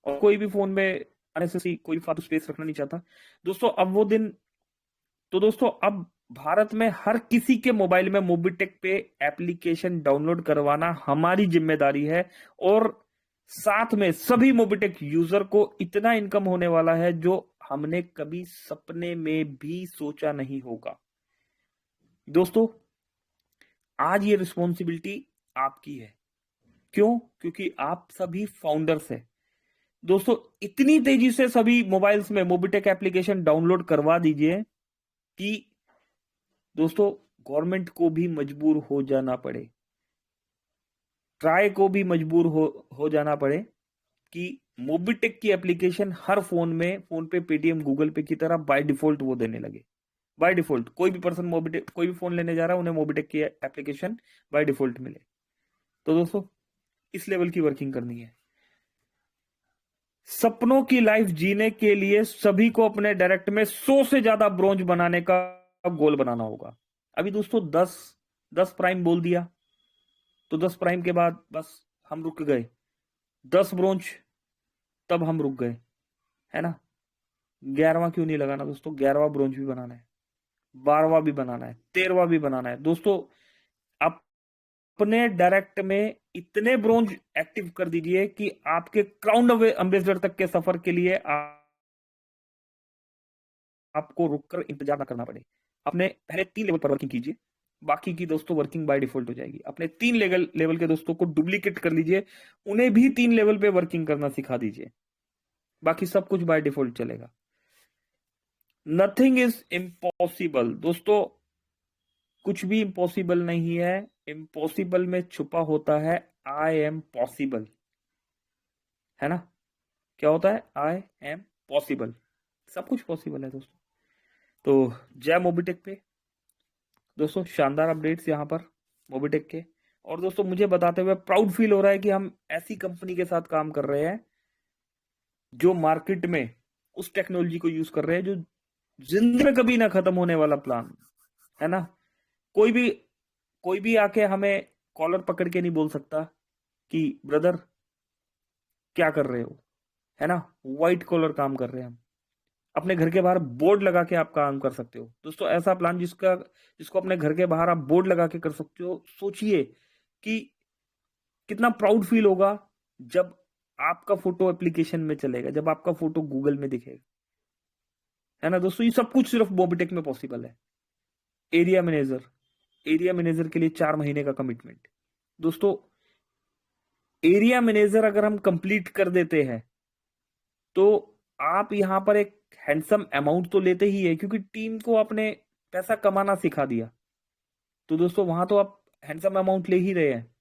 और कोई भी फोन में अननेसेसरी कोई फालतू स्पेस रखना नहीं चाहता दोस्तों। अब वो दिन, तो दोस्तों अब भारत में हर किसी के मोबाइल में मोबीटेक पे एप्लीकेशन डाउनलोड करवाना हमारी जिम्मेदारी है, और साथ में सभी मोबीटेक यूजर को इतना इनकम होने वाला है जो हमने कभी सपने में भी सोचा नहीं होगा। दोस्तों आज ये रिस्पॉन्सिबिलिटी आपकी है, क्यों? क्योंकि आप सभी फाउंडर्स हैं दोस्तों। इतनी तेजी से सभी मोबाइल्स में मोबीटेक एप्लीकेशन डाउनलोड करवा दीजिए कि दोस्तों गवर्नमेंट को भी मजबूर हो जाना पड़े, ट्राई को भी मजबूर हो जाना पड़े कि मोबीटेक की एप्लीकेशन हर फोन में, फोन पे, पेटीएम, गूगल पे की तरह बाय डिफॉल्ट वो देने लगे। बाय डिफॉल्ट कोई भी पर्सन मोबीटेक, कोई भी फोन लेने जा रहा है, उन्हें मोबीटेक की एप्लीकेशन बाय डिफॉल्ट मिले। तो दोस्तों इस लेवल की वर्किंग करनी है। सपनों की लाइफ जीने के लिए सभी को अपने डायरेक्ट में 100 से ज्यादा ब्रोंज बनाने का गोल बनाना होगा। अभी दोस्तों 10 प्राइम बोल दिया, तो 10 प्राइम के बाद बस हम रुक गए, 10 ब्रोंज तब हम रुक गए, है ना। 11वां क्यों नहीं लगाना दोस्तों, 11वां ब्रोंज भी बनाना है, 12वां भी बनाना है, 13वां भी बनाना है दोस्तों। अपने डायरेक्ट में इतने ब्रोंज एक्टिव कर दीजिए कि आपके क्राउन एम्बेसडर तक के सफर के लिए आपको रुककर इंतजार ना करना पड़े। अपने पहले 3 लेवल पर वर्किंग कीजिए, बाकी की दोस्तों वर्किंग बाय डिफॉल्ट हो जाएगी। अपने 3 लेवल के दोस्तों को डुप्लीकेट कर लीजिए, उन्हें भी 3 लेवल पे वर्किंग करना सिखा दीजिए, बाकी सब कुछ बाय डिफॉल्ट चलेगा। नथिंग इज इम्पॉसिबल दोस्तों, कुछ भी इम्पॉसिबल नहीं है। इम्पॉसिबल में छुपा होता है आई एम पॉसिबल, है ना। क्या होता है? आई एम पॉसिबल, सब कुछ पॉसिबल है दोस्तों। तो जय मोबीटेक पे दोस्तों, शानदार अपडेट्स यहाँ पर मोबीटेक के। और दोस्तों मुझे बताते हुए प्राउड फील हो रहा है कि हम ऐसी कंपनी के साथ काम कर रहे हैं जो मार्केट में उस टेक्नोलॉजी को यूज कर रहे हैं जो जिंदगी में कभी ना खत्म होने वाला प्लान, है ना। कोई भी आके हमें कॉलर पकड़ के नहीं बोल सकता कि ब्रदर क्या कर रहे हो, है ना। व्हाइट कॉलर काम कर रहे हैं हम, अपने घर के बाहर बोर्ड लगा के आप काम कर सकते हो दोस्तों। ऐसा प्लान जिसको अपने घर के बाहर आप बोर्ड लगा के कर सकते हो। सोचिए कि कितना प्राउड फील होगा जब आपका फोटो एप्लीकेशन में चलेगा, जब आपका फोटो गूगल में दिखेगा, है ना दोस्तों। ये सब कुछ सिर्फ मोबीटेक में पॉसिबल है। एरिया मैनेजर के लिए 4 महीने का कमिटमेंट दोस्तों। एरिया मैनेजर अगर हम कंप्लीट कर देते हैं तो आप यहां पर एक हैंडसम अमाउंट तो लेते ही है, क्योंकि टीम को आपने पैसा कमाना सिखा दिया। तो दोस्तों वहां तो आप हैंडसम अमाउंट ले ही रहे हैं,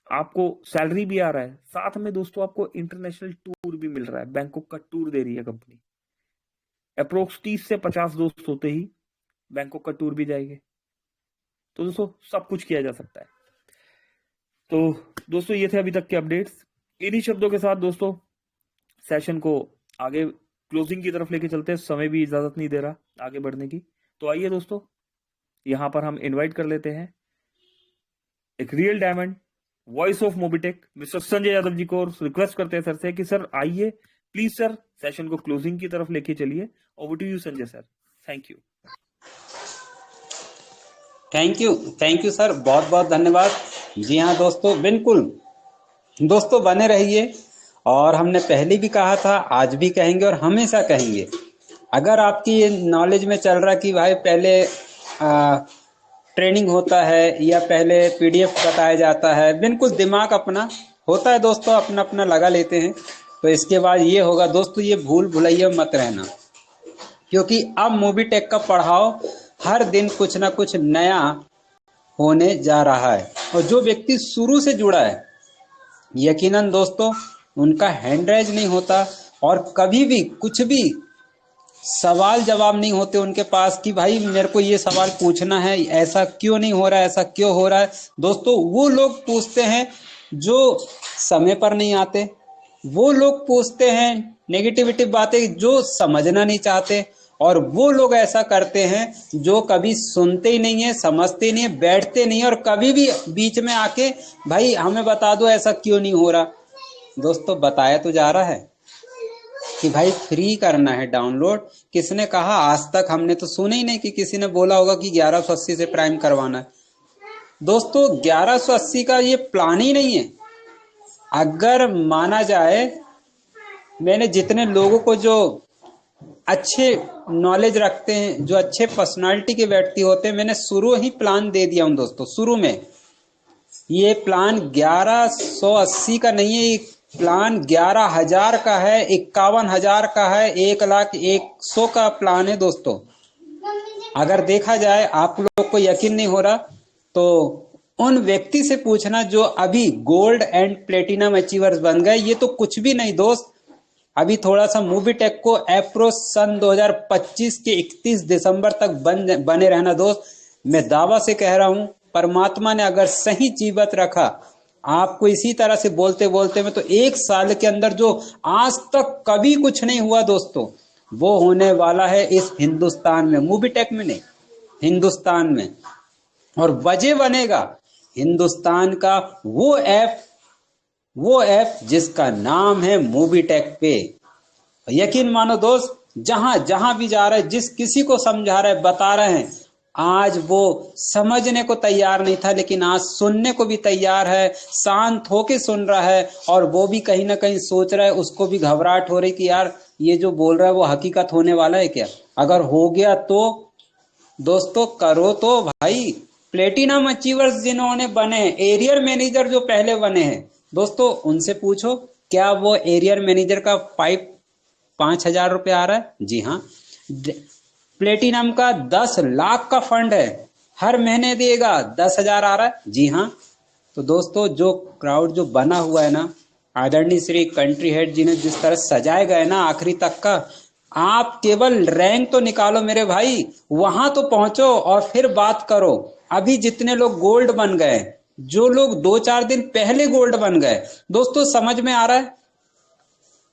आपको सैलरी भी आ रहा है, साथ में दोस्तों आपको इंटरनेशनल टूर भी मिल रहा है। बैंकॉक का टूर दे रही है कंपनी, अप्रोक्स 30 से 50 दोस्त होते ही बैंकॉक का टूर भी जाएंगे। तो दोस्तों सब कुछ किया जा सकता है। तो दोस्तों ये थे अभी तक के अपडेट्स। इन्हीं शब्दों के साथ दोस्तों सेशन को आगे क्लोजिंग की तरफ लेके चलते हैं, समय भी इजाजत नहीं दे रहा आगे बढ़ने की। तो आइए दोस्तों, यहां पर हम इनवाइट कर लेते हैं एक real diamond, voice of Mobitech, mister Sanjay Yadav ji को। रिक्वेस्ट करते हैं सर से कि सर आइए प्लीज सर, सेशन को क्लोजिंग की तरफ लेके चलिए। Over to you Sanjay sir, thank you. Thank you sir, बहुत बहुत धन्यवाद। जी हाँ दोस्तों, बिल्कुल दोस्तों बने रहिए। और हमने पहले भी कहा था, आज भी कहेंगे और हमेशा कहेंगे, अगर आपकी ये नॉलेज में चल रहा कि भाई पहले ट्रेनिंग होता है या पहले पीडीएफ बताया जाता है, बिल्कुल दिमाग अपना होता है दोस्तों, अपना अपना लगा लेते हैं, तो इसके बाद ये होगा दोस्तों, ये भूल भुलैया मत रहना, क्योंकि अब मोबीटेक का पढ़ाओ हर दिन कुछ ना कुछ नया होने जा रहा है। और जो व्यक्ति शुरू से जुड़ा है, यकीनन दोस्तों उनका हैंड राइज नहीं होता और कभी भी कुछ भी सवाल जवाब नहीं होते उनके पास कि भाई मेरे को ये सवाल पूछना है, ऐसा क्यों नहीं हो रहा है, ऐसा क्यों हो रहा है। दोस्तों वो लोग पूछते हैं जो समय पर नहीं आते, वो लोग पूछते हैं नेगेटिविटी बातें जो समझना नहीं चाहते, और वो लोग ऐसा करते हैं जो कभी सुनते ही नहीं है, समझते ही नहीं है, बैठते नहीं है, और कभी भी बीच में आके भाई हमें बता दो ऐसा क्यों नहीं हो रहा। दोस्तों बताया तो जा रहा है कि भाई फ्री करना है डाउनलोड। किसने कहा? आज तक हमने तो सुना ही नहीं कि किसी ने बोला होगा कि 1180 से प्राइम करवाना है। दोस्तों 1180 का ये प्लान ही नहीं है। अगर माना जाए, मैंने जितने लोगों को जो अच्छे नॉलेज रखते हैं, जो अच्छे पर्सनालिटी के व्यक्ति होते हैं, मैंने शुरू ही प्लान दे दिया हूं दोस्तों। शुरू में ये प्लान 1180 का नहीं है, ये प्लान 11,000 का है, 51,000 का है, 1,01,000 का प्लान है दोस्तों। अगर देखा जाए, आप लोग को यकीन नहीं हो रहा तो उन व्यक्ति से पूछना जो अभी गोल्ड एंड प्लेटिनम अचीवर्स बन गए। ये तो कुछ भी नहीं दोस्त, अभी थोड़ा सा मोबीटेक को अप्रोच सन 2025 के 31 दिसंबर तक बने रहना दोस्त। मैं दावा से कह रहा हूं, परमात्मा ने अगर सही जीवत रखा आपको इसी तरह से बोलते बोलते में, तो 1 साल के अंदर जो आज तक कभी कुछ नहीं हुआ दोस्तों, वो होने वाला है इस हिंदुस्तान में, मोबीटेक में नहीं, हिंदुस्तान में। और वजह बनेगा हिंदुस्तान का वो ऐप जिसका नाम है मोबीटेक पे। यकीन मानो दोस्त, जहां जहां भी जा रहे, जिस किसी को समझा रहे, बता रहे हैं, आज वो समझने को तैयार नहीं था, लेकिन आज सुनने को भी तैयार है, शांत होके सुन रहा है। और वो भी कहीं ना कहीं सोच रहा है, उसको भी घबराहट हो रही कि यार ये जो बोल रहा है वो हकीकत होने वाला है क्या? अगर हो गया तो दोस्तों करो तो भाई। प्लेटिनम अचीवर्स जिन्होंने बने, एरियर मैनेजर जो पहले बने हैं दोस्तों, उनसे पूछो क्या वो एरियर मैनेजर का 5,000 रुपये आ रहा है? जी हाँ। प्लेटिनम का 10 लाख का फंड है, हर महीने देगा, 10,000 आ रहा है। जी हाँ। तो दोस्तों जो क्राउड जो बना हुआ है ना, आदरणीय श्री कंट्री हेड जी ने जिस तरह सजाए गए ना आखिरी तक का, आप केवल रैंक तो निकालो मेरे भाई, वहां तो पहुंचो और फिर बात करो। अभी जितने लोग गोल्ड बन गए, जो लोग 2-4 दिन पहले गोल्ड बन गए, दोस्तों समझ में आ रहा है,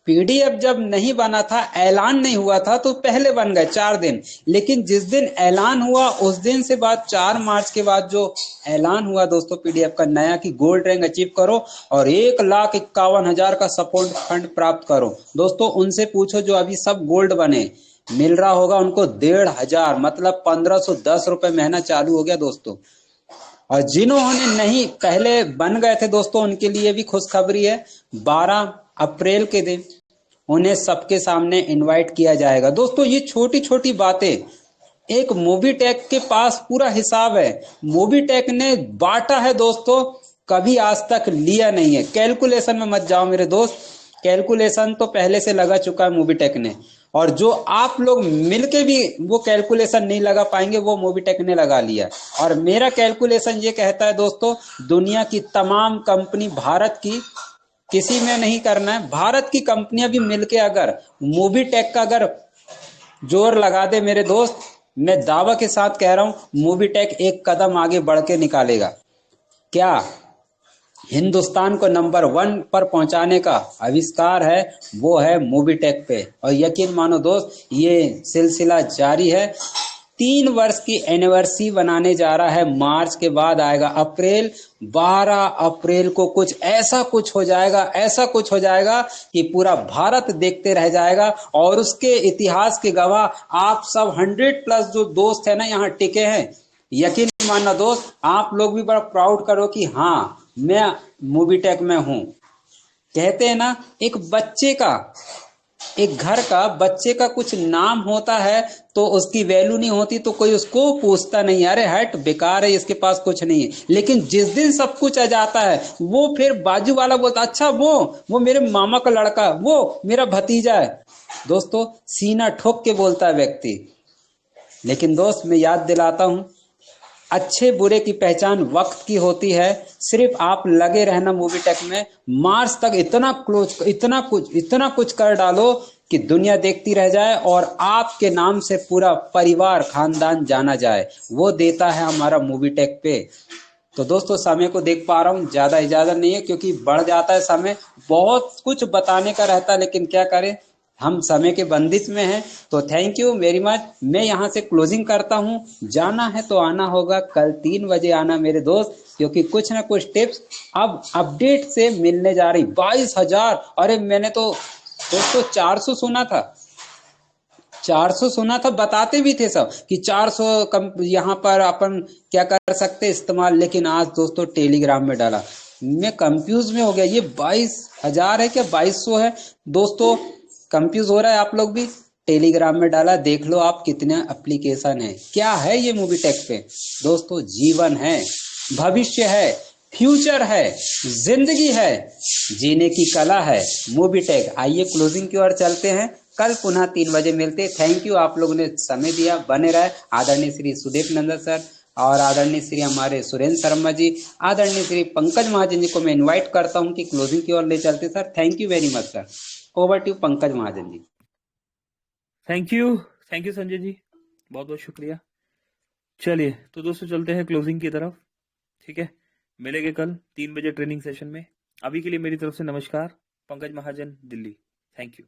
पीडीएफ जब नहीं बना था, ऐलान नहीं हुआ था, तो पहले बन गए 4 दिन। लेकिन जिस दिन ऐलान हुआ उस दिन से बाद 4 मार्च के बाद जो ऐलान हुआ दोस्तों पीडीएफ का नया कि गोल्ड रैंक अचीव करो और 1,51,000 का सपोर्ट फंड प्राप्त करो। दोस्तों उनसे पूछो जो अभी सब गोल्ड बने, मिल रहा होगा उनको 1,500, मतलब 1,510 रुपए महीना चालू हो गया दोस्तों। और जिन्होंने नहीं पहले बन गए थे दोस्तों, उनके लिए भी खुशखबरी है, 12 अप्रैल के दिन उन्हें सबके सामने इनवाइट किया जाएगा। दोस्तों ये छोटी छोटी बातें, एक मोबीटेक के पास पूरा हिसाब है, मोबीटेक ने बांटा है दोस्तों, कभी आज तक लिया नहीं है। कैलकुलेशन में मत जाओ मेरे दोस्त, कैलकुलेशन तो पहले से लगा चुका है मोबीटेक ने, और जो आप लोग मिलके भी वो कैलकुलेशन नहीं लगा पाएंगे, वो मोबीटेक ने लगा लिया। और मेरा कैलकुलेशन ये कहता है दोस्तों, दुनिया की तमाम कंपनी, भारत की किसी में नहीं करना है, भारत की कंपनियां भी मिलके अगर मोबीटेक का अगर जोर लगा दे मेरे दोस्त, मैं दावा के साथ कह रहा हूं मोबीटेक एक कदम आगे बढ़ के निकालेगा। क्या हिंदुस्तान को नंबर 1 पर पहुंचाने का आविष्कार है, वो है मूवीटेक पे। और यकीन मानो दोस्त, ये सिलसिला जारी है। 3 वर्ष की एनिवर्सरी बनाने जा रहा है। मार्च के बाद आएगा अप्रैल। 12 अप्रैल को कुछ ऐसा कुछ हो जाएगा, ऐसा कुछ हो जाएगा कि पूरा भारत देखते रह जाएगा। और उसके इतिहास के गवाह आप सब 100+ जो दोस्त है ना यहाँ टिके हैं। यकीन मानना दोस्त, आप लोग भी बड़ा प्राउड करो कि हाँ, मैं मूवीटेक में हूं। कहते हैं ना, एक बच्चे का, एक घर का बच्चे का कुछ नाम होता है तो उसकी वैल्यू नहीं होती, तो कोई उसको पूछता नहीं, अरे हट बेकार है, इसके पास कुछ नहीं है। लेकिन जिस दिन सब कुछ आ जाता है, वो फिर बाजू वाला बोलता, अच्छा वो मेरे मामा का लड़का, वो मेरा भतीजा है। दोस्तों, सीना ठोक के बोलता है व्यक्ति। लेकिन दोस्त, मैं याद दिलाता हूं, अच्छे बुरे की पहचान वक्त की होती है। सिर्फ आप लगे रहना मूवीटेक में। मार्च तक इतना कुछ कर डालो कि दुनिया देखती रह जाए और आपके नाम से पूरा परिवार खानदान जाना जाए। वो देता है हमारा मूवीटेक पे। तो दोस्तों, समय को देख पा रहा हूँ, ज्यादा इजाजत नहीं है क्योंकि बढ़ जाता है समय। बहुत कुछ बताने का रहता है, लेकिन क्या करें, हम समय के बंदिश में हैं। तो थैंक यू वेरी मच। मैं यहाँ से क्लोजिंग करता हूँ। जाना है तो आना होगा, कल 3 बजे आना मेरे दोस्त, क्योंकि कुछ ना कुछ टिप्स अब अपडेट से मिलने जा रही। 22,000, अरे मैंने तो दोस्तों 400 सुना था, 400 सुना था। बताते भी थे सब कि 400 कम यहाँ पर अपन क्या कर सकते इस्तेमाल। लेकिन आज दोस्तों टेलीग्राम में डाला, मैं कंफ्यूज में हो गया। ये 22,000 है क्या 2200 है? दोस्तों, कंफ्यूज हो रहा है आप लोग भी? टेलीग्राम में डाला, देख लो आप कितने एप्लीकेशन है। क्या है ये मूवीटेक पे? दोस्तों, जीवन है, भविष्य है, फ्यूचर है, जिंदगी है, जीने की कला है मूवीटेक। आइए क्लोजिंग की ओर चलते हैं। कल पुनः 3 बजे मिलते। थैंक यू, आप लोगों ने समय दिया। बने रहे आदरणीय श्री सुदेव नंदन सर और आदरणीय श्री हमारे सुरेंद्र शर्मा जी, आदरणीय श्री पंकज महाजन जी को मैं इनवाइट करता हूं कि क्लोजिंग की ओर ले चलते। Sir, thank you very much sir. Over to Pankaj Mahajan ji. Thank you Sanjay ji, बहुत बहुत शुक्रिया। चलिए तो दोस्तों, चलते हैं क्लोजिंग की तरफ। ठीक है, मिलेंगे कल 3 बजे ट्रेनिंग सेशन में। अभी के लिए मेरी तरफ से नमस्कार। पंकज महाजन, दिल्ली। Thank you.